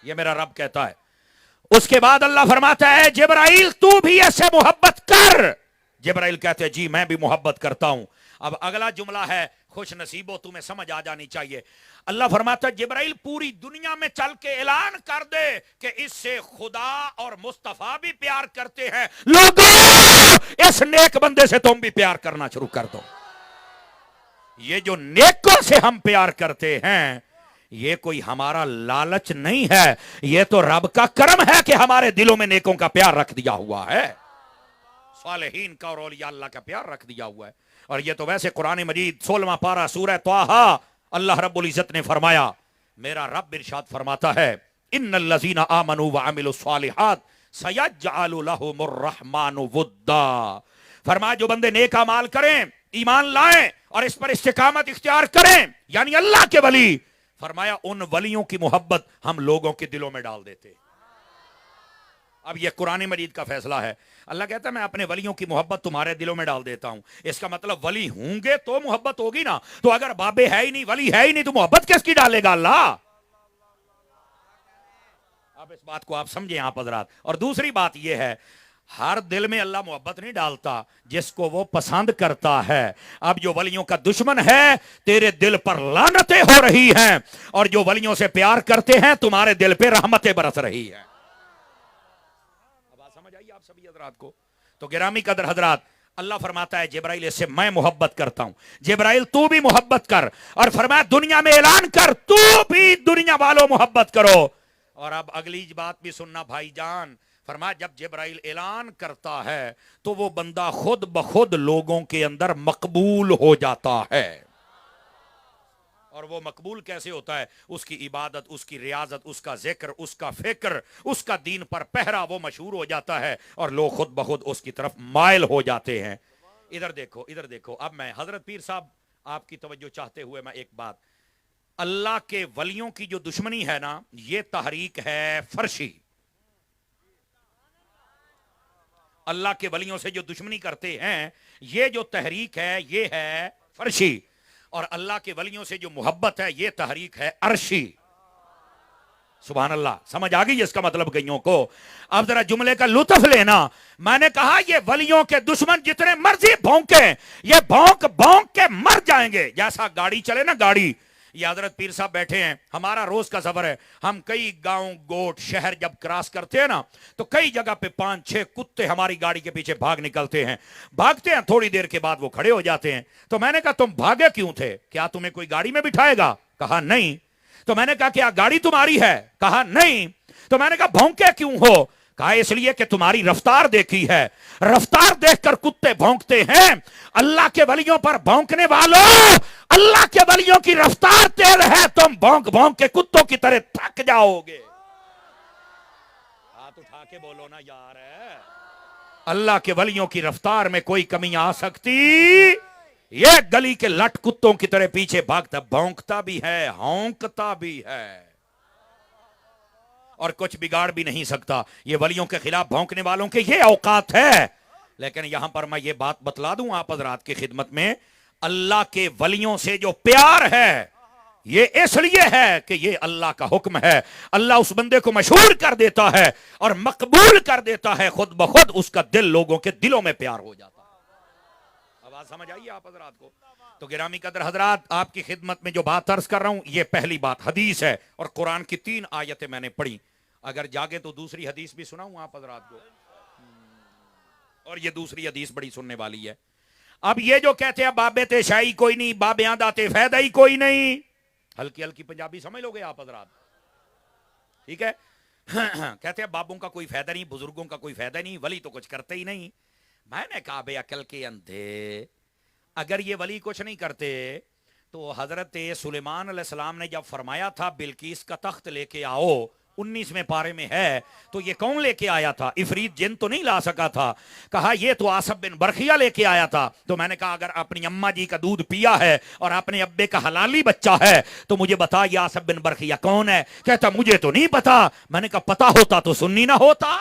یہ میرا رب کہتا ہے. اس کے بعد اللہ فرماتا ہے جبرائیل تو بھی ایسے محبت کر. جبرائیل کہتے ہیں جی میں بھی محبت کرتا ہوں. اب اگلا جملہ ہے خوش نصیبو, تمہیں سمجھ آ جانی چاہیے. اللہ فرماتا ہے جبرائیل پوری دنیا میں چل کے اعلان کر دے کہ اس سے خدا اور مصطفیٰ بھی پیار کرتے ہیں. لوگوں اس نیک بندے سے تم بھی پیار کرنا شروع کر دو. یہ جو نیکوں سے ہم پیار کرتے ہیں یہ کوئی ہمارا لالچ نہیں ہے, یہ تو رب کا کرم ہے کہ ہمارے دلوں میں نیکوں کا پیار رکھ دیا ہوا ہے, صالحین کا اور اولیاء اللہ کا پیار رکھ دیا ہوا ہے. اور یہ تو ویسے قرآن مجید 16واں پارہ سورہ طٰہٰ, اللہ رب العزت نے فرمایا, میرا رب ارشاد فرماتا ہے ان الذین آمنوا وعملوا الصالحات سیجعل لهم الرحمن ودا. فرمایا جو بندے نیک اعمال کریں, ایمان لائیں اور اس پر استقامت اختیار کریں, یعنی اللہ کے ولی, فرمایا ان ولیوں کی محبت ہم لوگوں کے دلوں میں ڈال دیتے. اب یہ قرآن مجید کا فیصلہ ہے. اللہ کہتا ہے میں اپنے ولیوں کی محبت تمہارے دلوں میں ڈال دیتا ہوں. اس کا مطلب ولی ہوں گے تو محبت ہوگی نا, تو اگر بابے ہے ہی نہیں, ولی ہے ہی نہیں, تو محبت کس کی ڈالے گا اللہ؟ اب اس بات کو آپ سمجھیں آپ حضرات. اور دوسری بات یہ ہے, ہر دل میں اللہ محبت نہیں ڈالتا, جس کو وہ پسند کرتا ہے. اب جو ولیوں کا دشمن ہے تیرے دل پر لعنتیں ہو رہی ہیں, اور جو ولیوں سے پیار کرتے ہیں تمہارے دل پہ رحمتیں برس رہی ہیں. آپ سبھی حضرات کو تو گرامی قدر حضرات, اللہ فرماتا ہے جبرائیل سے میں محبت کرتا ہوں, جبرائیل تو بھی محبت کر, اور فرمایا دنیا میں اعلان کر تو بھی دنیا والوں محبت کرو. اور اب اگلی بات بھی سننا بھائی جان, فرمایا جب جبرائیل اعلان کرتا ہے تو وہ بندہ خود بخود لوگوں کے اندر مقبول ہو جاتا ہے. اور وہ مقبول کیسے ہوتا ہے؟ اس کی عبادت, اس کی ریاضت, اس کا ذکر, اس کا فکر, اس کا دین پر پہرا, وہ مشہور ہو جاتا ہے اور لوگ خود بخود اس کی طرف مائل ہو جاتے ہیں. ادھر دیکھو, ادھر دیکھو. اب میں حضرت پیر صاحب آپ کی توجہ چاہتے ہوئے میں ایک بات, اللہ کے ولیوں کی جو دشمنی ہے نا, یہ تحریک ہے فرشی. اللہ کے ولیوں سے جو دشمنی کرتے ہیں یہ جو تحریک ہے یہ ہے فرشی, اور اللہ کے ولیوں سے جو محبت ہے یہ تحریک ہے عرشی. سبحان اللہ, سمجھ آ گئی اس کا مطلب کئیوں کو؟ اب ذرا جملے کا لطف لینا. میں نے کہا یہ ولیوں کے دشمن جتنے مرضی بھونکیں, یہ بھونک بھونک کے مر جائیں گے. جیسا گاڑی چلے نا گاڑی, یہ حضرت پیر صاحب بیٹھے ہیں, ہمارا روز کا سفر ہے, ہم کئی گاؤں گوٹ شہر جب کراس کرتے ہیں نا تو کئی جگہ پہ 5-6 کتے ہماری گاڑی کے پیچھے بھاگ نکلتے ہیں. بھاگتے ہیں, تھوڑی دیر کے بعد وہ کھڑے ہو جاتے ہیں. تو میں نے کہا تم بھاگے کیوں تھے؟ کیا تمہیں کوئی گاڑی میں بٹھائے گا؟ کہا نہیں. تو میں نے کہا کیا گاڑی تمہاری ہے؟ کہا نہیں. تو میں نے کہا بھونکے کیوں ہو؟ کہا اس لیے کہ تمہاری رفتار دیکھی ہے, رفتار دیکھ کر کتے بھونکتے ہیں. اللہ کے ولیوں پر بھونکنے والوں, اللہ کے ولیوں کی رفتار تیز ہے, تم بھونک بھونک کے کتوں کی طرح تھک جاؤ گے. ہاتھ اٹھا کے بولو نا یار. اللہ کے ولیوں کی رفتار میں کوئی کمی آ سکتی؟ یہ گلی کے لٹ کتوں کی طرح پیچھے بھاگتا, بھونکتا بھی ہے, ہونکتا بھی ہے, اور کچھ بگاڑ بھی نہیں سکتا. یہ ولیوں کے خلاف بھونکنے والوں کے یہ اوقات ہے. لیکن یہاں پر میں یہ بات بتلا دوں آپ حضرات کی خدمت میں، اللہ کے ولیوں سے جو پیار ہے یہ اس لیے ہے کہ یہ اللہ کا حکم ہے، اللہ اس بندے کو مشہور کر دیتا ہے اور مقبول کر دیتا ہے، خود بخود اس کا دل لوگوں کے دلوں میں پیار ہو جاتا ہے۔ آواز سمجھ آئیے آپ حضرات کو؟ تو گرامی قدر حضرات، آپ کی خدمت میں جو بات عرض کر رہا ہوں یہ پہلی بات حدیث ہے، اور قرآن کی 3 آیتیں میں نے پڑھی، اگر جاگے تو دوسری حدیث بھی سناؤں آپ حضرات کو، اور یہ دوسری حدیث بڑی سننے والی ہے۔ اب یہ جو کہتے ہیں بابے تے شاہی کوئی نہیں، بابے آنداتے فائدہ ہی کوئی نہیں، ہلکی ہلکی پنجابی سمجھ لو گے آپ حضرات، ٹھیک ہے؟ کہتے ہیں بابوں کا کوئی فائدہ نہیں، بزرگوں کا کوئی فائدہ نہیں، ولی تو کچھ کرتے ہی نہیں۔ میں نے کہا بے عقل کے اندھے، اگر یہ ولی کچھ نہیں کرتے تو حضرت سلیمان علیہ السلام نے جب فرمایا تھا بلقیس کا تخت لے کے آؤ، 19ویں پارے میں ہے، تو یہ کون لے کے آیا تھا؟ عفریت جن تو نہیں لا سکا تھا، کہا یہ تو آصف بن برخیہ لے کے آیا تھا۔ تو میں نے کہا اگر اپنی اماں جی کا دودھ پیا ہے اور اپنے ابے کا حلالی بچہ ہے تو مجھے بتا یہ آصف بن برخیہ کون ہے؟ کہتا مجھے تو نہیں پتا۔ میں نے کہا پتا ہوتا تو سنی نہ ہوتا۔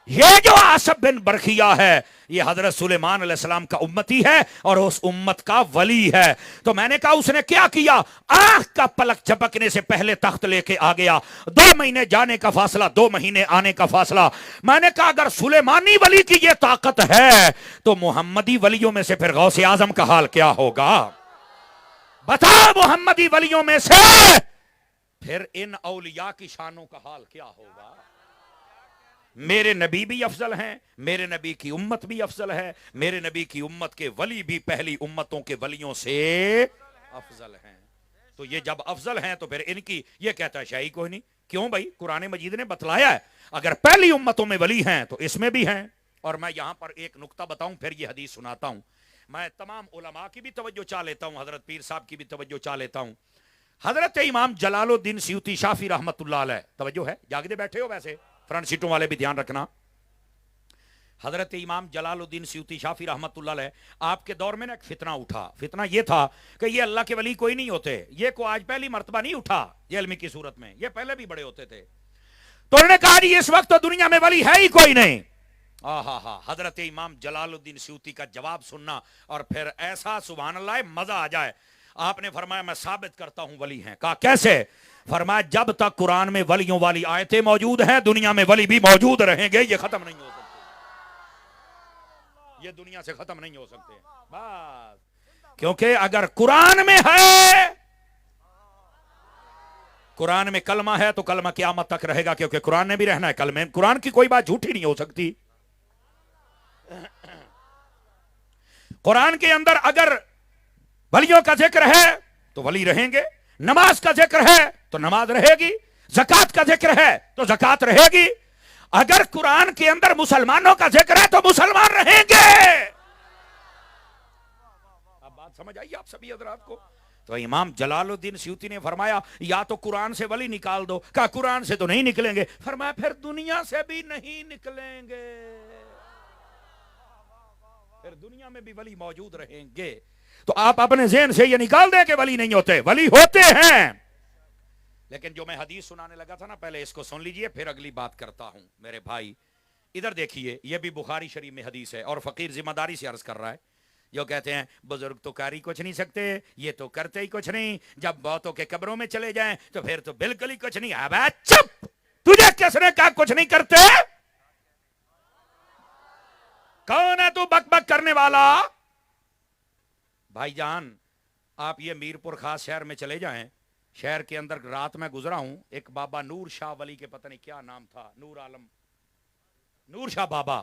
یہ جو آصف بن برخیہ ہے یہ حضرت سلیمان علیہ السلام کا امتی ہے اور اس امت کا ولی ہے۔ تو میں نے کہا اس نے کیا کیا؟ آنکھ کا پلک جھپکنے سے پہلے تخت لے کے آ گیا، 2 مہینے جانے کا فاصلہ، 2 مہینے آنے کا فاصلہ۔ میں نے کہا اگر سلیمانی ولی کی یہ طاقت ہے تو محمدی ولیوں میں سے پھر غوث اعظم کا حال کیا ہوگا؟ بتا محمدی ولیوں میں سے پھر ان اولیاء کی شانوں کا حال کیا ہوگا؟ میرے نبی بھی افضل ہیں، میرے نبی کی امت بھی افضل ہے، میرے نبی کی امت کے ولی بھی پہلی امتوں کے ولیوں سے افضل ہیں۔ تو یہ جب افضل ہیں تو پھر ان کی یہ کہتا ہے شاہی کوئی نہیں۔ کیوں بھائی؟ قرآن مجید نے بتلایا ہے اگر پہلی امتوں میں ولی ہیں تو اس میں بھی ہیں۔ اور میں یہاں پر ایک نقطہ بتاؤں پھر یہ حدیث سناتا ہوں۔ میں تمام علماء کی بھی توجہ چاہ لیتا ہوں، حضرت پیر صاحب کی بھی توجہ چاہ لیتا ہوں۔ حضرت امام جلال الدین سیوطی شافعی رحمت اللہ علیہ، توجہ ہے، جاگتے بیٹھے ہو ویسے، فرنٹ سیٹوں والے بھی دھیان رکھنا۔ حضرت امام جلال الدین سیوطی شافعی رحمت اللہ علیہ، آپ کے دور میں نا ایک فتنہ اٹھا۔ فتنہ یہ تھا کہ یہ اللہ کے ولی کوئی نہیں ہوتے، یہ کو آج پہلی مرتبہ نہیں اٹھا یہ علمی کی صورت میں، یہ پہلے بھی بڑے ہوتے تھے۔ تو انہوں نے کہا جی اس وقت تو دنیا میں ولی ہے ہی کوئی نہیں۔ حضرت امام جلال الدین سیوطی کا جواب سننا اور پھر ایسا سبحان اللہ مزہ آ جائے۔ آپ نے فرمایا میں ثابت کرتا ہوں ولی ہیں۔ کہا کیسے؟ فرمایا جب تک قرآن میں ولیوں والی آیتیں موجود ہیں دنیا میں ولی بھی موجود رہیں گے، یہ ختم نہیں ہو سکتے، یہ دنیا سے ختم نہیں ہو سکتے بس۔ کیونکہ اگر قرآن میں ہے، قرآن میں کلمہ ہے تو کلمہ قیامت تک رہے گا، کیونکہ قرآن نے بھی رہنا ہے کلمہ، قرآن کی کوئی بات جھوٹی نہیں ہو سکتی۔ قرآن کے اندر اگر ولیوں کا ذکر ہے تو ولی رہیں گے، نماز کا ذکر ہے تو نماز رہے گی، زکوٰۃ کا ذکر ہے تو زکوٰۃ رہے گی۔ اگر قرآن کے اندر مسلمانوں کا ذکر ہے تو مسلمان رہیں گے۔ اب بات سمجھ آئی آپ سبھی حضرات کو؟ تو امام جلال الدین سیوطی نے فرمایا یا تو قرآن سے ولی نکال دو۔ کہا قرآن سے تو نہیں نکلیں گے۔ فرمایا پھر دنیا سے بھی نہیں نکلیں گے، پھر دنیا میں بھی ولی موجود رہیں گے۔ تو آپ اپنے ذہن سے یہ نکال دیں کہ ولی نہیں ہوتے، ولی ہوتے ہیں۔ لیکن جو میں حدیث سنانے لگا تھا نا، پہلے اس کو سن لیجئے پھر اگلی بات کرتا ہوں۔ میرے بھائی ادھر دیکھیے، یہ بھی بخاری شریف میں حدیث ہے اور فقیر ذمہ داری سے عرض کر رہا ہے۔ جو کہتے ہیں بزرگ تو کاری کچھ نہیں سکتے، یہ تو کرتے ہی کچھ نہیں، جب بہتوں کے قبروں میں چلے جائیں تو پھر تو بالکل ہی کچھ نہیں۔ اب چپ، تجھے کس نے کہا کچھ نہیں کرتے؟ کون ہے تو بک بک کرنے والا؟ بھائی جان آپ یہ میرپور خاص شہر میں چلے جائیں، شہر کے اندر رات میں گزرا ہوں، ایک بابا نور شاہ ولی کے پتہ نہیں کیا نام تھا، نور عالم، نور شاہ بابا،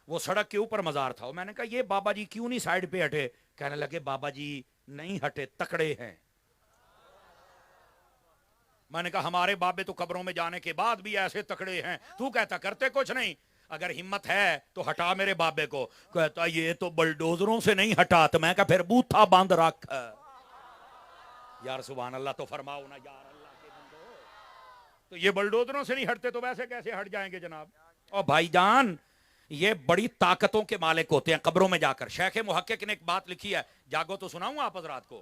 وہ سڑک کے اوپر مزار تھا۔ میں نے کہا یہ بابا جی کیوں نہیں سائیڈ پہ ہٹے؟ کہنے لگے بابا جی نہیں ہٹے، تکڑے ہیں۔ میں نے کہا ہمارے بابے تو قبروں میں جانے کے بعد بھی ایسے تکڑے ہیں، تو کہتا کرتے کچھ نہیں، اگر ہمت ہے تو ہٹا میرے بابے کو۔ کہتا یہ تو بلڈوزروں سے نہیں ہٹا۔ تو میں کہا پھر بوتھا باندھ رکھ۔ یار سبحان اللہ تو فرماؤ نا یار اللہ کے بندو، تو یہ بلڈوزروں سے نہیں ہٹتے تو ویسے کیسے ہٹ جائیں گے جناب؟ اور بھائی جان یہ بڑی طاقتوں کے مالک ہوتے ہیں قبروں میں جا کر۔ شیخ محقق نے ایک بات لکھی ہے، جاگو تو سناؤں آپ حضرات کو۔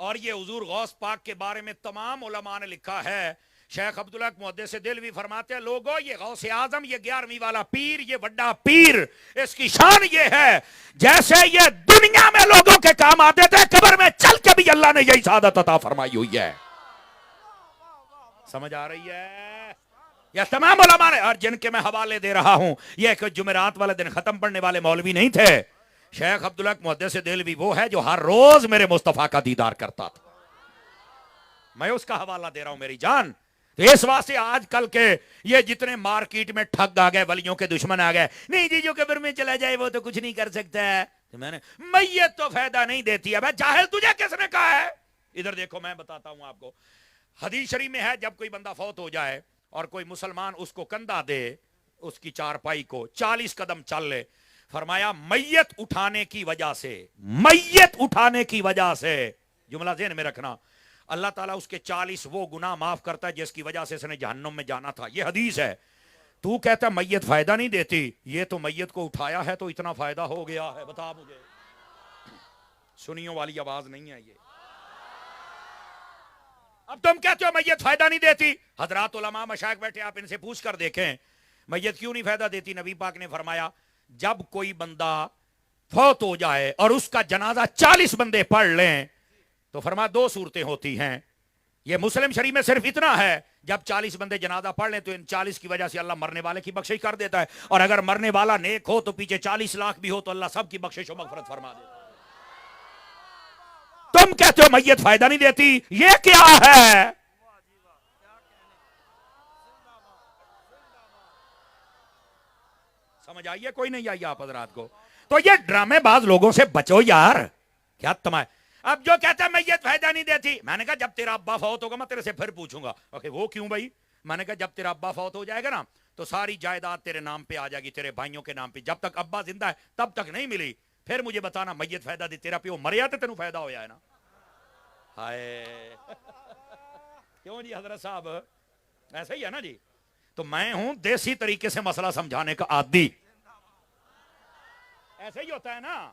اور یہ حضور غوث پاک کے بارے میں تمام علماء نے لکھا ہے. شیخ عبداللہ محدث دہلوی فرماتے ہیں لوگوں یہ غوث اعظم یہ 11ویں والا پیر یہ بڑا پیر اس کی شان یہ ہے جیسے یہ دنیا میں لوگوں کے کام آتے تھے قبر میں چل کے بھی اللہ نے یہی سعادت عطا فرمائی ہوئی ہے. سمجھ آ رہی ہے؟ یہ تمام علماء نے اور جن کے میں حوالے دے رہا ہوں یہ ایک جمعرات والے دن ختم پڑھنے والے مولوی نہیں تھے. شیخ عبداللہ محدث دہلوی وہ ہے جو ہر روز میرے مصطفیٰ کا دیدار کرتا تھا. میں اس کا حوالہ دے رہا ہوں میری جان. اس واسطے آج کل کے یہ جتنے مارکیٹ میں ٹھگ آ گئے ولیوں کے دشمن آ گئے نہیں جی جو قبر میں چلا جائے وہ تو کچھ نہیں کر سکتا ہے. تو میں نے میت تو فائدہ نہیں دیتی ہے. جاہل تجھے کس نے کہا ہے؟ ادھر دیکھو میں بتاتا ہوں آپ کو. حدیث شریف میں ہے جب کوئی بندہ فوت ہو جائے اور کوئی مسلمان اس کو کندھا دے اس کی چارپائی کو 40 قدم چل لے فرمایا میت اٹھانے کی وجہ سے جملہ ذہن میں رکھنا اللہ تعالیٰ اس کے 40 وہ گناہ معاف کرتا ہے جس کی وجہ سے اس نے جہنم میں جانا تھا. یہ حدیث ہے. تو کہتا ہے میت فائدہ نہیں دیتی. یہ تو میت کو اٹھایا ہے تو اتنا فائدہ ہو گیا ہے. بتا مجھے سنیوں والی آواز نہیں ہے یہ. اب تم کہتے ہو میت فائدہ نہیں دیتی. حضرات علماء مشائخ بیٹھے آپ ان سے پوچھ کر دیکھیں میت کیوں نہیں فائدہ دیتی. نبی پاک نے فرمایا جب کوئی بندہ فوت ہو جائے اور اس کا جنازہ 40 بندے پڑھ لیں تو فرمایا 2 صورتیں ہوتی ہیں. یہ مسلم شریف میں صرف اتنا ہے جب 40 بندے جنازہ پڑھ لیں تو ان 40 کی وجہ سے اللہ مرنے والے کی بخشش کر دیتا ہے اور اگر مرنے والا نیک ہو تو پیچھے 40 لاکھ بھی ہو تو اللہ سب کی بخشش و مغفرت فرما دیتا ہے. تم کہتے ہو میت فائدہ نہیں دیتی. یہ کیا ہے؟ سمجھ آئیے کوئی نہیں آئیے آپ حضرات کو؟ تو یہ ڈرامے باز لوگوں سے بچو یار. کیا تمہیں اب جو کہتا ہے میت فائدہ نہیں دیتی. میں نے کہا جب تیرا ابا فوت ہوگا میں تیرے سے پھر پوچھوں گا. وہ کیوں بھائی؟ میں نے کہا جب تیرا ابا فوت ہو جائے گا نا تو ساری جائیداد تیرے نام پہ آ جائے گی تیرے بھائیوں کے نام پہ. جب تک ابا زندہ ہے تب تک نہیں ملی. پھر مجھے بتانا میت فائدہ دی. تیرا پیو مریا تو تینوں فائدہ ہویا ہے نا. ہائے کیوں جی حضرت صاحب ایسا ہی ہے نا جی. تو میں ہوں دیسی طریقے سے مسئلہ سمجھانے کا عادی. ایسا ہی ہوتا ہے نا.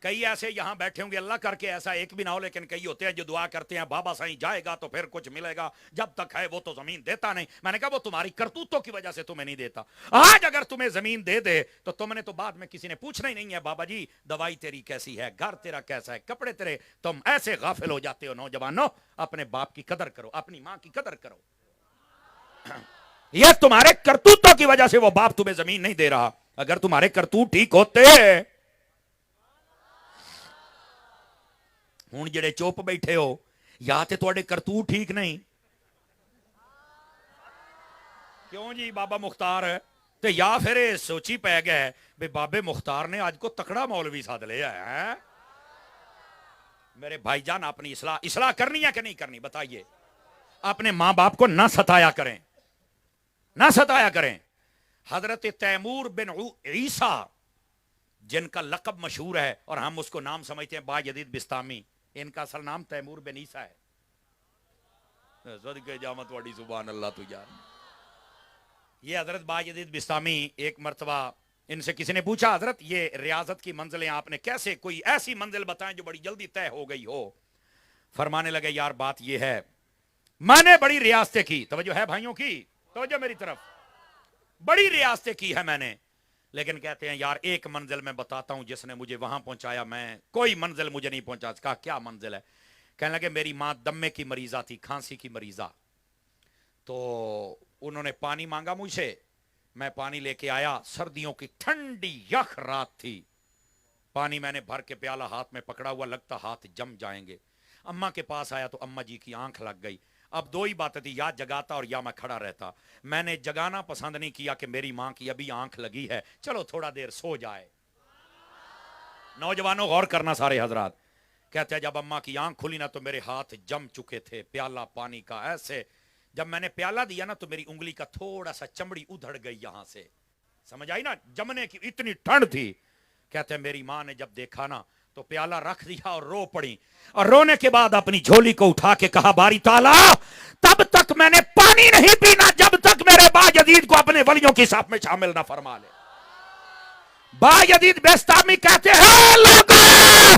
کئی ایسے یہاں بیٹھے ہوں گے اللہ کر کے ایسا ایک بھی نہ ہو لیکن کئی ہوتے ہیں جو دعا کرتے ہیں بابا سائیں جائے گا تو پھر کچھ ملے گا جب تک ہے وہ تو زمین دیتا نہیں. میں نے کہا وہ تمہاری کرتوتوں کی وجہ سے تمہیں نہیں دیتا. آج اگر تمہیں زمین دے دے تو تم نے تو بعد میں کسی نے پوچھنا ہی نہیں ہے بابا جی دوائی تیری کیسی ہے گھر تیرا کیسا ہے کپڑے تیرے. تم ایسے غافل ہو جاتے ہو نوجوانوں. اپنے باپ کی قدر کرو اپنی ماں کی قدر کرو. یہ تمہارے کرتوتوں کی وجہ سے وہ باپ تمہیں زمین نہیں دے رہا. اگر تمہارے کرتوت ٹھیک ہوتے ہوں جڑے چوپ بیٹھے ہو یا تے تواڈے کرتوت ٹھیک نہیں. کیوں جی بابا مختار ہے تے یا پھر سوچی پہ گئے بے بابے مختار نے آج کو تکڑا مولوی ساتھ لیا ہے. میرے بھائی جان اپنی اصلاح کرنی ہے کہ نہیں کرنی بتائیے. اپنے ماں باپ کو نہ ستایا کریں. حضرت تیمور بن عیسیٰ جن کا لقب مشہور ہے اور ہم اس کو نام سمجھتے ہیں با جدید بستامی. ان کا اصل نام تیمور بن عیسیٰ ہے. صدقے جامت واڑی سبحان اللہ تو یار. یہ حضرت با جدید بستامی ایک مرتبہ ان سے کسی نے پوچھا حضرت یہ ریاضت کی منزلیں آپ نے کیسے کوئی ایسی منزل بتائیں جو بڑی جلدی طے ہو گئی ہو. فرمانے لگے یار بات یہ ہے میں نے بڑی ریاستیں کی. توجہ ہے بھائیوں کی توجہ میری طرف. بڑی ریاستیں کی ہے میں نے لیکن کہتے ہیں یار ایک منزل میں بتاتا ہوں جس نے مجھے وہاں پہنچایا. میں کوئی منزل مجھے نہیں پہنچا. کہا کیا منزل ہے؟ کہنے لگے میری ماں دمے کی مریضہ تھی کھانسی کی مریضہ. تو انہوں نے پانی مانگا مجھ سے. میں پانی لے کے آیا. سردیوں کی ٹھنڈی یخ رات تھی. پانی میں نے بھر کے پیالہ ہاتھ میں پکڑا ہوا لگتا ہاتھ جم جائیں گے. اماں کے پاس آیا تو اماں جی کی آنکھ لگ گئی. اب 2 ہی باتیں تھی یا جگاتا اور یا میں کھڑا رہتا. میں نے جگانا پسند نہیں کیا کہ میری ماں کی ابھی آنکھ لگی ہے چلو تھوڑا دیر سو جائے. نوجوانوں غور کرنا سارے حضرات. کہتے ہیں جب اماں کی آنکھ کھلی نا تو میرے ہاتھ جم چکے تھے پیالہ پانی کا ایسے. جب میں نے پیالہ دیا نا تو میری انگلی کا تھوڑا سا چمڑی ادھڑ گئی یہاں سے. سمجھ آئی نا جمنے کی اتنی ٹھنڈ تھی. کہتے ہیں میری ماں نے جب دیکھا نا تو پیالہ رکھ دیا اور رو پڑی اور رونے کے بعد اپنی جھولی کو اٹھا کے کہا باری تعالیٰ تب تک میں نے پانی نہیں پینا جب تک میرے با جدید کو اپنے ولیوں کی صف میں شامل نہ فرما لے. با جدید بستامی کہتے ہیں لوگوں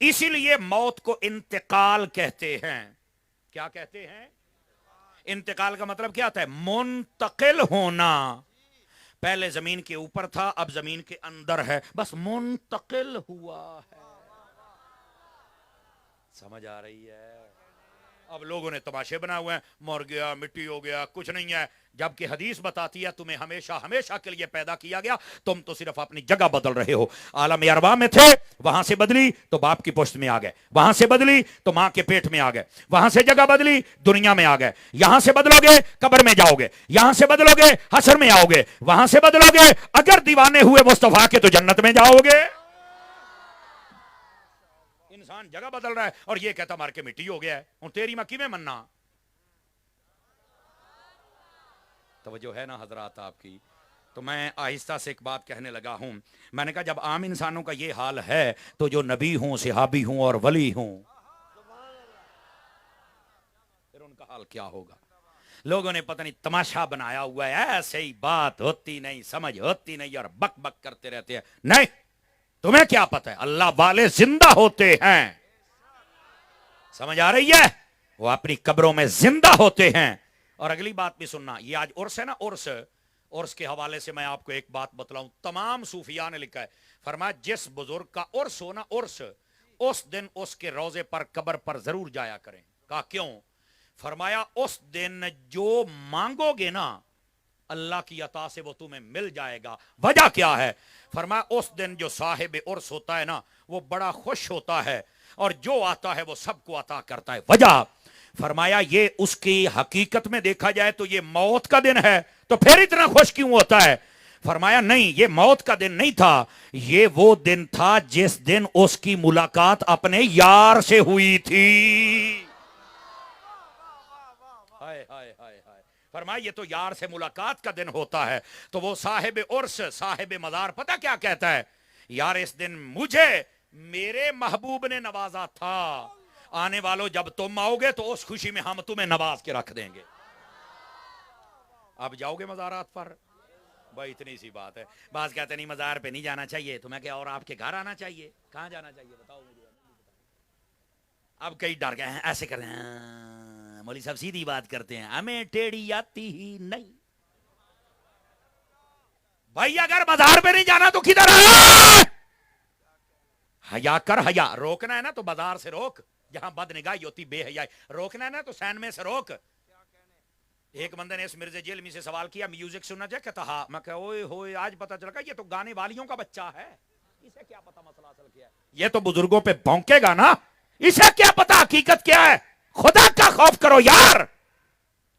اسی لیے موت کو انتقال کہتے ہیں. کیا کہتے ہیں؟ انتقال کا مطلب کیا ہوتا ہے؟ منتقل ہونا. پہلے زمین کے اوپر تھا، اب زمین کے اندر ہے، بس منتقل ہوا ہے. سمجھ آ رہی ہے؟ اب لوگوں نے تماشے بنا ہوئے ہیں، مر گیا، مٹی ہو گیا، کچھ نہیں ہے. جبکہ حدیث بتاتی ہے تمہیں ہمیشہ ہمیشہ کے لیے پیدا کیا گیا، تم تو صرف اپنی جگہ بدل رہے ہو. عالم ارواح میں تھے، وہاں سے بدلی تو باپ کی پشت میں آ گئے، وہاں سے بدلی تو ماں کے پیٹ میں آ گئے، وہاں سے جگہ بدلی دنیا میں آ گئے، یہاں سے بدلو گے قبر میں جاؤ گے، یہاں سے بدلو گے حشر میں آؤ گے، وہاں سے بدلو گے اگر دیوانے ہوئے مصطفیٰ کے تو جنت میں جاؤ گے. انسان جگہ بدل رہا ہے اور یہ کہتا مار کے مٹی ہو گیا ہے. اور تیری مکی میں مننا. توجہ ہے نا حضرات آپ کی؟ تو میں آہستہ سے ایک بات کہنے لگا ہوں. میں نے کہا جب عام انسانوں کا یہ حال ہے تو جو نبی ہوں، صحابی ہوں اور ولی ہوں، پھر ان کا حال کیا ہوگا؟ لوگوں نے پتہ نہیں تماشا بنایا ہوا ہے، ایسے ہی بات ہوتی نہیں، سمجھ ہوتی نہیں، اور بک بک کرتے رہتے ہیں. نہیں، تمہیں کیا پتہ ہے؟ اللہ والے زندہ ہوتے ہیں. سمجھ آ رہی ہے؟ وہ اپنی قبروں میں زندہ ہوتے ہیں. اور اگلی بات بھی سننا، یہ آج عرس ہے نا، عرس کے حوالے سے میں آپ کو ایک بات بتلاؤں. تمام صوفیاء نے لکھا ہے، فرمایا جس بزرگ کا عرس ہو نا، عرس، اس دن اس کے روزے پر قبر پر ضرور جایا کریں. کہا کیوں؟ فرمایا اس دن جو مانگو گے نا اللہ کی عطا سے وہ تمہیں مل جائے گا. وجہ کیا ہے؟ فرمایا اس دن جو صاحب عرس ہوتا ہے نا وہ بڑا خوش ہوتا ہے اور جو آتا ہے وہ سب کو عطا کرتا ہے. وجہ فرمایا یہ اس کی حقیقت میں دیکھا جائے تو یہ موت کا دن ہے، تو پھر اتنا خوش کیوں ہوتا ہے؟ فرمایا نہیں، یہ موت کا دن نہیں تھا، یہ وہ دن تھا جس دن اس کی ملاقات اپنے یار سے ہوئی تھی. ہائے ہائے ہائے ہائے. فرمایا یہ تو یار سے ملاقات کا دن ہوتا ہے. تو وہ صاحب عرس، صاحب مزار پتہ کیا کہتا ہے؟ یار اس دن مجھے میرے محبوب نے نوازا تھا، آنے والوں جب تم آؤ گے تو اس خوشی میں ہم تمہیں نواز کے رکھ دیں گے. اب جاؤ گے مزارات پر؟ بھائی اتنی سی بات ہے. بعض کہتے نہیں مزار پہ نہیں جانا چاہیے، تمہیں کیا اور آپ کے گھر آنا چاہیے. کہاں جانا چاہیے بتاؤ مجھے. اب کئی ڈر گئے ہیں، ایسے کر رہے ہیں مولوی صاحب سیدھی بات کرتے ہیں، ہمیں ٹیڑھی آتی ہی نہیں. بھائی اگر بازار پہ نہیں جانا تو کدھر ہے؟ حیا کر، حیا روکنا ہے نا تو بازار سے روک، جہاں بد نگاہی ہوتی بے حیائی. روکنا ہے نا تو سین میں سے روک. ایک بندے نے اس مرزا جیلمی سے سوال کیا میوزک سننا چاہے؟ کہتا ہاں. میں کہا اوئے ہوئے آج پتا چلا یہ تو گانے والیوں کا بچہ ہے، اسے کیا پتا مسئلہ اصل کیا ہے. یہ تو بزرگوں پہ بھونکے گا نا، اسے کیا پتا حقیقت کیا ہے. خدا کا خوف کرو یار.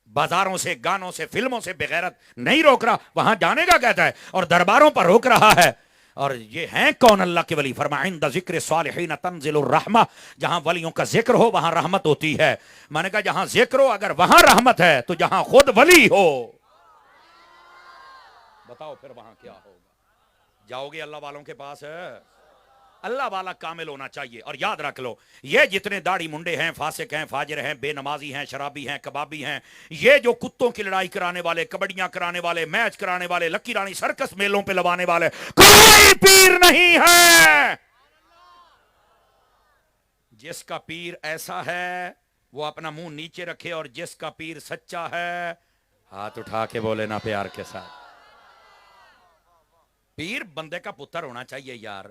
بازاروں سے، گانوں سے، فلموں سے بغیرت نہیں روک رہا، وہاں جانے کا کہتا ہے، اور درباروں پر روک رہا ہے. اور یہ ہیں کون؟ اللہ کے ولی. فرمایا عند ذکر صالحین تنزل الرحمہ، جہاں ولیوں کا ذکر ہو وہاں رحمت ہوتی ہے. میں نے کہا جہاں ذکر ہو اگر وہاں رحمت ہے تو جہاں خود ولی ہو بتاؤ پھر وہاں کیا ہوگا. جاؤ گے اللہ والوں کے پاس؟ اللہ والا کامل ہونا چاہیے. اور یاد رکھ لو یہ جتنے داڑھی منڈے ہیں، فاسق ہیں، فاجر ہیں، بے نمازی ہیں، شرابی ہیں، کبابی ہیں، یہ جو کتوں کی لڑائی کرانے والے، کبڈیاں کرانے والے، میچ کرانے والے، لکی رانی سرکس میلوں پہ لوانے والے، کوئی پیر نہیں ہے. جس کا پیر ایسا ہے وہ اپنا منہ نیچے رکھے، اور جس کا پیر سچا ہے ہاتھ اٹھا کے بولے نا پیار کے ساتھ. پیر بندے کا پتر ہونا چاہیے یار.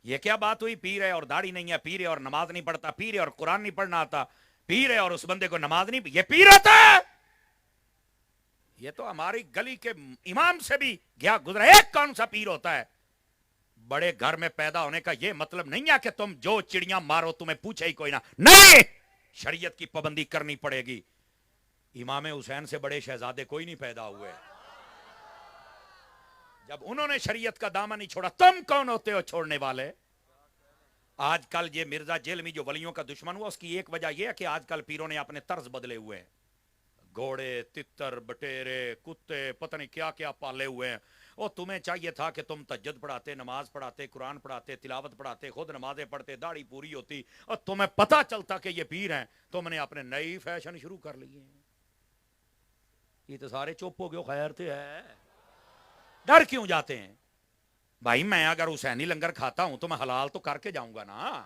یہ کیا بات ہوئی؟ پیر ہے اور داڑھی نہیں ہے، پیر ہے اور نماز نہیں پڑھتا، پیر ہے اور قرآن نہیں پڑھنا آتا، پیر ہے اور اس بندے کو نماز نہیں، یہ پیر ہوتا ہے؟ یہ تو ہماری گلی کے امام سے بھی گیا گزرا. ایک کون سا پیر ہوتا ہے؟ بڑے گھر میں پیدا ہونے کا یہ مطلب نہیں ہے کہ تم جو چڑیاں مارو تمہیں پوچھے ہی کوئی نہ. نہیں، شریعت کی پابندی کرنی پڑے گی. امام حسین سے بڑے شہزادے کوئی نہیں پیدا ہوئے. جب انہوں نے شریعت کا دامن نہیں چھوڑا، تم کون ہوتے ہو چھوڑنے والے؟ آج کل یہ مرزا جیلمی جو ولیوں کا دشمن ہوا، اس کی ایک وجہ یہ ہے کہ آج کل پیروں نے اپنے طرز بدلے ہوئے ہیں. گھوڑے، تتر، بٹیرے، کتے، پتہ نہیں کیا کیا پالے ہوئے ہیں. اور تمہیں چاہیے تھا کہ تم تہجد پڑھاتے، نماز پڑھاتے، قرآن پڑھاتے، تلاوت پڑھاتے، خود نمازیں پڑھتے، داڑھی پوری ہوتی، اور تمہیں پتہ چلتا کہ یہ پیر ہیں. تم نے اپنے نئی فیشن شروع کر لیے ہیں. یہ تو سارے چپ ہو گئے. خیر تھے ہے، ڈر کیوں جاتے ہیں؟ بھائی میں اگر حسینی لنگر کھاتا ہوں تو میں حلال تو کر کے جاؤں گا نا.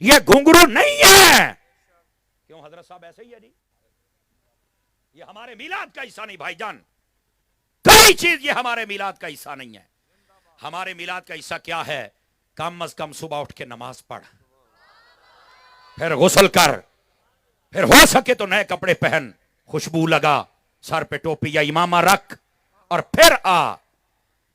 یہ گھنگرو نہیں ہے. کیوں حضرت صاحب ایسے ہی ہے جی؟ یہ ہمارے میلاد کا حصہ نہیں بھائی جان. کوئی چیز یہ ہمارے میلاد کا حصہ نہیں ہے. ہمارے میلاد کا حصہ کیا ہے؟ کم از کم صبح اٹھ کے نماز پڑھ, پھر غسل کر, پھر ہو سکے تو نئے کپڑے پہن, خوشبو لگا, سر پہ ٹوپی یا امامہ رکھ, اور پھر آ.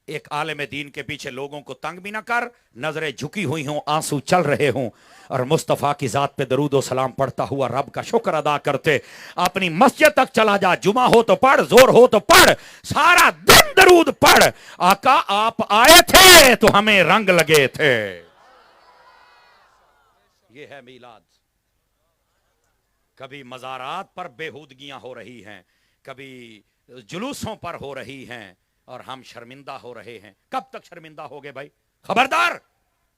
ایک عالم دین کے پیچھے لوگوں کو تنگ بھی نہ کر, نظریں جھکی ہوئی ہوں, آنسو چل رہے ہوں, اور مصطفیٰ کی ذات پہ درود و سلام پڑھتا ہوا رب کا شکر ادا کرتے اپنی مسجد تک چلا جا. جمعہ ہو تو پڑھ, زور ہو تو پڑھ, سارا دن درود پڑھ. آقا آپ آئے تھے تو ہمیں رنگ لگے تھے. یہ ہے میلاد. کبھی مزارات پر بےہودگیاں ہو رہی ہیں, کبھی جلوسوں پر ہو رہی ہیں, اور ہم شرمندہ ہو رہے ہیں. کب تک شرمندہ ہو گئے بھائی؟ خبردار,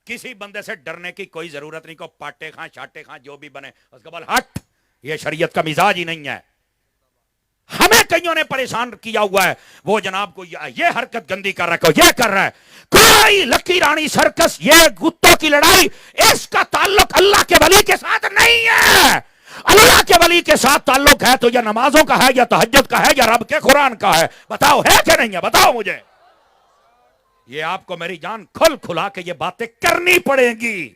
کسی بندے سے ڈرنے کی کوئی ضرورت نہیں. کو پاٹے خاں شاٹے خاں جو بھی بنے اس کا بول ہٹ. یہ شریعت کا مزاج ہی نہیں ہے. ہمیں کئیوں نے پریشان کیا ہوا ہے, وہ جناب کو یہ حرکت گندی کر رہا ہے, یہ کر رہا ہے. کوئی لکی رانی سرکس, یہ گتوں کی لڑائی, اس کا تعلق اللہ کے ولی کے ساتھ نہیں ہے. اللہ کے ولی کے ساتھ تعلق ہے تو یا نمازوں کا ہے, یا تہجد کا ہے, یا رب کے قرآن کا ہے. بتاؤ ہے کہ نہیں ہے؟ بتاؤ مجھے. یہ آپ کو میری جان کھل کھلا کے یہ باتیں کرنی پڑیں گی.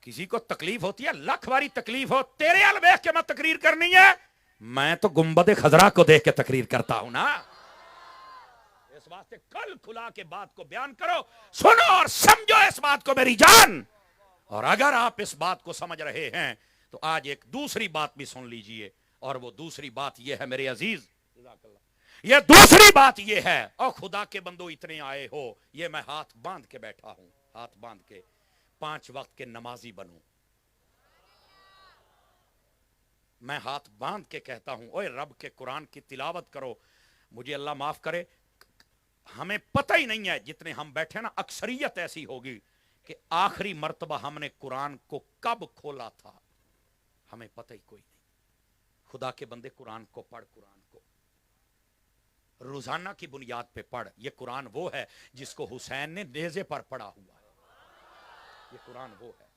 کسی کو تکلیف ہوتی ہے, لاکھ باری تکلیف ہو, تیرے ال دیکھ کے میں تقریر کرنی ہے. میں تو گنبد خضرا کو دیکھ کے تقریر کرتا ہوں نا. اس واسطے کل کھلا کے بات کو بیان کرو, سنو اور سمجھو اس بات کو میری جان. اور اگر آپ اس بات کو سمجھ رہے ہیں تو آج ایک دوسری بات بھی سن لیجئے, اور وہ دوسری بات یہ ہے میرے عزیز, یہ دوسری بات یہ ہے, اور خدا کے بندو اتنے آئے ہو, یہ میں ہاتھ باندھ کے بیٹھا ہوں, ہاتھ باندھ کے 5 وقت کے نمازی بنوں. میں ہاتھ باندھ کے کہتا ہوں, اوے رب کے قرآن کی تلاوت کرو. مجھے اللہ معاف کرے, ہمیں پتہ ہی نہیں ہے جتنے ہم بیٹھے نا, اکثریت ایسی ہوگی کہ آخری مرتبہ ہم نے قرآن کو کب کھولا تھا ہمیں پتہ ہی کوئی نہیں. خدا کے بندے قرآن کو پڑھ, قرآن کو روزانہ کی بنیاد پہ پڑھ. یہ قرآن وہ ہے جس کو حسین نے نیزے پر پڑھا ہوا ہے. یہ قرآن وہ ہے.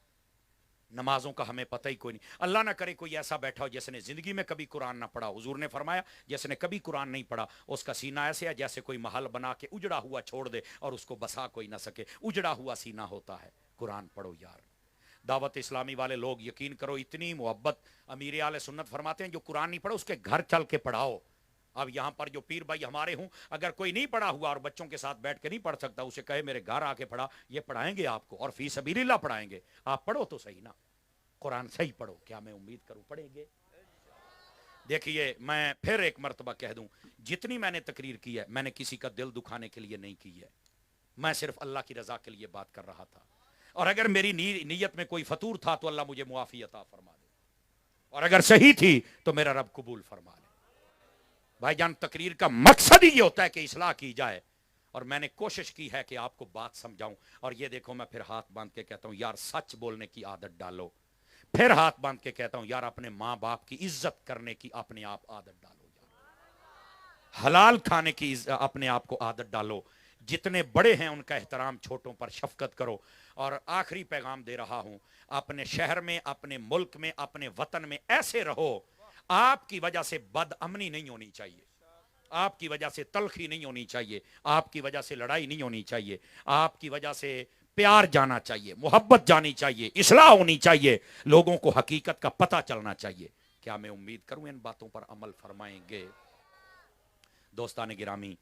نمازوں کا ہمیں پتہ ہی کوئی نہیں. اللہ نہ کرے کوئی ایسا بیٹھا ہو جس نے زندگی میں کبھی قرآن نہ پڑھا. حضور نے فرمایا جس نے کبھی قرآن نہیں پڑھا اس کا سینہ ایسے ہے جیسے کوئی محل بنا کے اجڑا ہوا چھوڑ دے اور اس کو بسا کوئی نہ سکے. اجڑا ہوا سینہ ہوتا ہے. قرآن پڑھو یار. دعوت اسلامی والے لوگ یقین کرو اتنی محبت امیر اہل سنت فرماتے ہیں, جو قرآن نہیں پڑھا اس کے گھر چل کے پڑھاؤ. اب یہاں پر جو پیر بھائی ہمارے ہوں, اگر کوئی نہیں پڑھا ہوا اور بچوں کے ساتھ بیٹھ کے نہیں پڑھ سکتا, اسے کہے میرے گھر آ کے پڑھا, یہ پڑھائیں گے آپ کو, اور فی سبیل اللہ پڑھائیں گے. آپ پڑھو تو صحیح نا, قرآن صحیح پڑھو. کیا میں امید کروں پڑھیں گے؟ دیکھیے میں پھر ایک مرتبہ کہہ دوں, جتنی میں نے تقریر کی ہے میں نے کسی کا دل دکھانے کے لیے نہیں کی ہے. میں صرف اللہ کی رضا کے لیے بات کر رہا تھا, اور اگر میری نیت میں کوئی فطور تھا تو اللہ مجھے معافی عطا فرما دے, اور اگر صحیح تھی تو میرا رب قبول فرما لے. بھائی جان تقریر کا مقصد ہی یہ ہوتا ہے کہ اصلاح کی جائے, اور میں نے کوشش کی ہے کہ آپ کو بات سمجھاؤں. اور یہ دیکھو میں پھر ہاتھ باندھ کے کہتا ہوں یار سچ بولنے کی عادت ڈالو. پھر ہاتھ باندھ کے کہتا ہوں یار اپنے ماں باپ کی عزت کرنے کی اپنے آپ عادت ڈالو. یار حلال کھانے کی اپنے آپ کو عادت ڈالو. جتنے بڑے ہیں ان کا احترام, چھوٹوں پر شفقت کرو. اور آخری پیغام دے رہا ہوں, اپنے شہر میں, اپنے ملک میں, اپنے وطن میں ایسے رہو. آپ کی وجہ سے بد امنی نہیں ہونی چاہیے, آپ کی وجہ سے تلخی نہیں ہونی چاہیے, آپ کی وجہ سے لڑائی نہیں ہونی چاہیے, آپ کی وجہ سے پیار جانا چاہیے, محبت جانی چاہیے, اصلاح ہونی چاہیے, لوگوں کو حقیقت کا پتہ چلنا چاہیے. کیا میں امید کروں ان باتوں پر عمل فرمائیں گے؟ دوستان گرامی,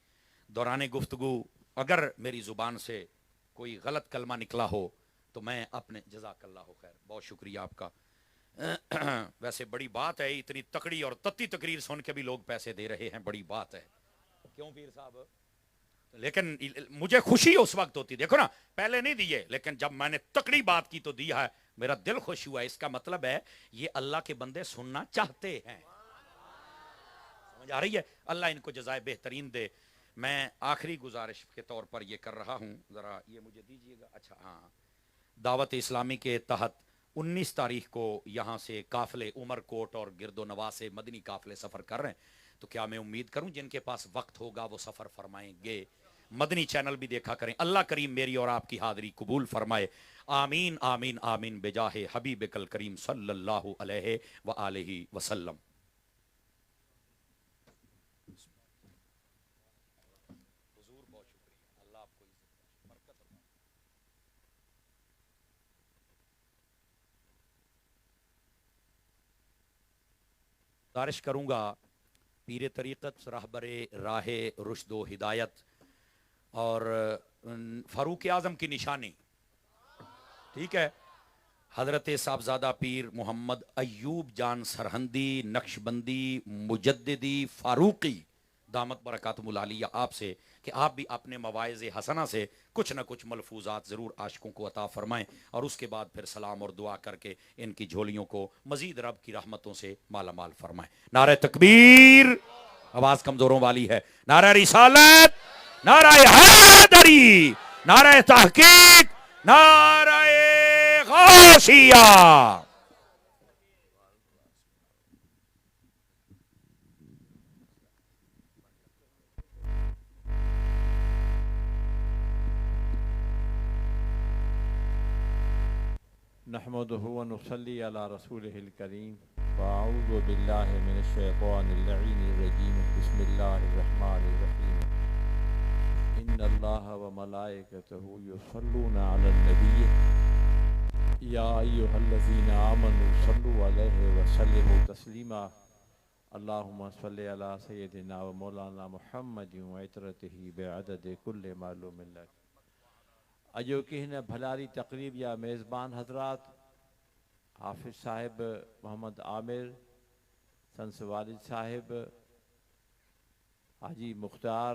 دوران گفتگو اگر میری زبان سے کوئی غلط کلمہ نکلا ہو تو میں اپنے, جزاک اللہ خیر, بہت شکریہ آپ کا. ویسے بڑی بات ہے, اتنی تکڑی اور تتی تقریر سن کے بھی لوگ پیسے دے رہے ہیں, بڑی بات ہے. کیوں پیر صاحب؟ لیکن مجھے خوشی اس وقت ہوتی, دیکھو نا پہلے نہیں دیے, لیکن جب میں نے تکڑی بات کی تو دیا ہے, میرا دل خوش ہوا. اس کا مطلب ہے یہ اللہ کے بندے سننا چاہتے ہیں. سمجھ آ رہی ہے؟ اللہ ان کو جزائے بہترین دے. میں آخری گزارش کے طور پر یہ کر رہا ہوں, ذرا یہ مجھے دیجئے گا. اچھا ہاں, دعوت اسلامی کے تحت 19 تاریخ کو یہاں سے قافلے عمر کوٹ اور گرد و نواح سے مدنی قافلے سفر کر رہے ہیں. تو کیا میں امید کروں جن کے پاس وقت ہوگا وہ سفر فرمائیں گے, مدنی چینل بھی دیکھا کریں. اللہ کریم میری اور آپ کی حاضری قبول فرمائے. آمین آمین آمین بجاہ حبیب کل کریم صلی اللہ علیہ وآلہ وسلم. گزارش کروں گا پیر طریقت رہبر راہ رشد و ہدایت اور فاروق اعظم کی نشانی، ٹھیک ہے، حضرت صاحبزادہ پیر محمد ایوب جان سرہندی نقشبندی مجددی فاروقی دامت برکاتہم العالیہ آپ سے کہ آپ بھی اپنے مواعظ حسنہ سے کچھ نہ کچھ ملفوظات ضرور عاشقوں کو عطا فرمائیں، اور اس کے بعد پھر سلام اور دعا کر کے ان کی جھولیوں کو مزید رب کی رحمتوں سے مالا مال فرمائیں. نعرہ تکبیر، آواز کمزوروں والی ہے، نعرہ رسالت، نعرہ حیدری، نعرہ تحقیق، نعرہ غوثیہ. نحمده ونصلي على رسوله الكريم وأعوذ بالله من الشيطان اللعين الرجيم بسم الله الرحمن الرحيم إن الله وملائكته يصلون على النبي يا أيها الذين آمنوا صلوا عليه وسلموا تسليما اللهم صل على سيدنا ومولانا محمد وعترته بعدد كل معلوم لك. اجو کہ ہن بھلاری تقریب یا میزبان حضرات، حافظ صاحب محمد عامر، سنس والد صاحب حاجی مختار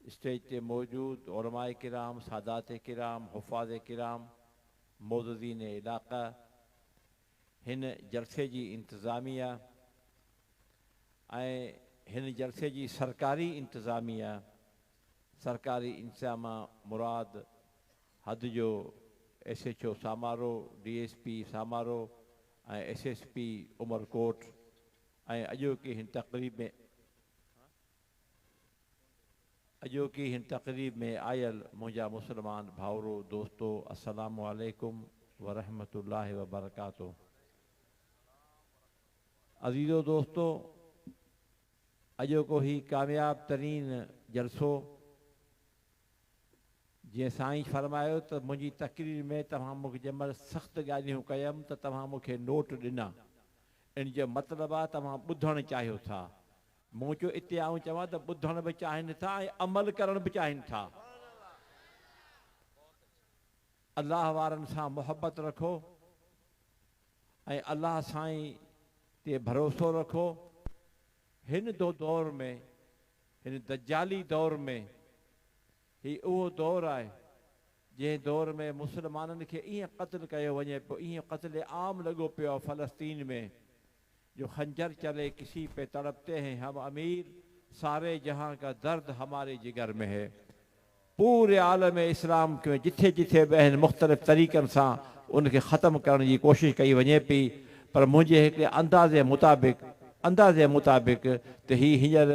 اسٹیج تے موجود علماء کرام، سادات کرام، حفاظ کرام، معززین علاقہ، ہن جلسے جی انتظامیہ ہن جلسے جی سرکاری انتظامیہ، سرکاری انتظامہ مراد حد جو S H O Samaro, D S P Samaro, S S P Umerkot, اجو کی ہن تقریب میں آئل مجھا مسلمان بھاؤرو دوستو، السلام علیکم ورحمۃ اللہ وبرکاتہ. عزیزو دوستو، اجو کو ہی کامیاب ترین جلسو جی سائیں فرمایا تو مجھے تقریر میں تمام مجھے جمل سخت گالیوں کیم تو تمام مجھے نوٹ دینا، ان جو مطلب ہے تمام بدھن چاہیو تھا. موں جو اتنے آؤں چاہاں تو بدھن بھی چاہن تھا، عمل کرن بھی چاہن تھا. اللہ وارن سا محبت رکھو، اللہ سائیں تے بھروسو رکھو. ہن دو دور میں، ہن دجالی دور میں، ہی وہ دور آئے جے دور میں مسلمانن کے این قتل کیا وجہ پو، این قتل عام لگو پیو فلسطین میں. جو خنجر چلے کسی پہ تڑپتے ہیں ہم امیر، سارے جہاں کا درد ہمارے جگر میں ہے. پورے عالم اسلام کے جتھے جتھے بہن مختلف طریقن سا ان کے ختم کرنے کی کوشش کئی وجہ پی، پر مجھے ایک اندازے مطابق تے ہی ہنجر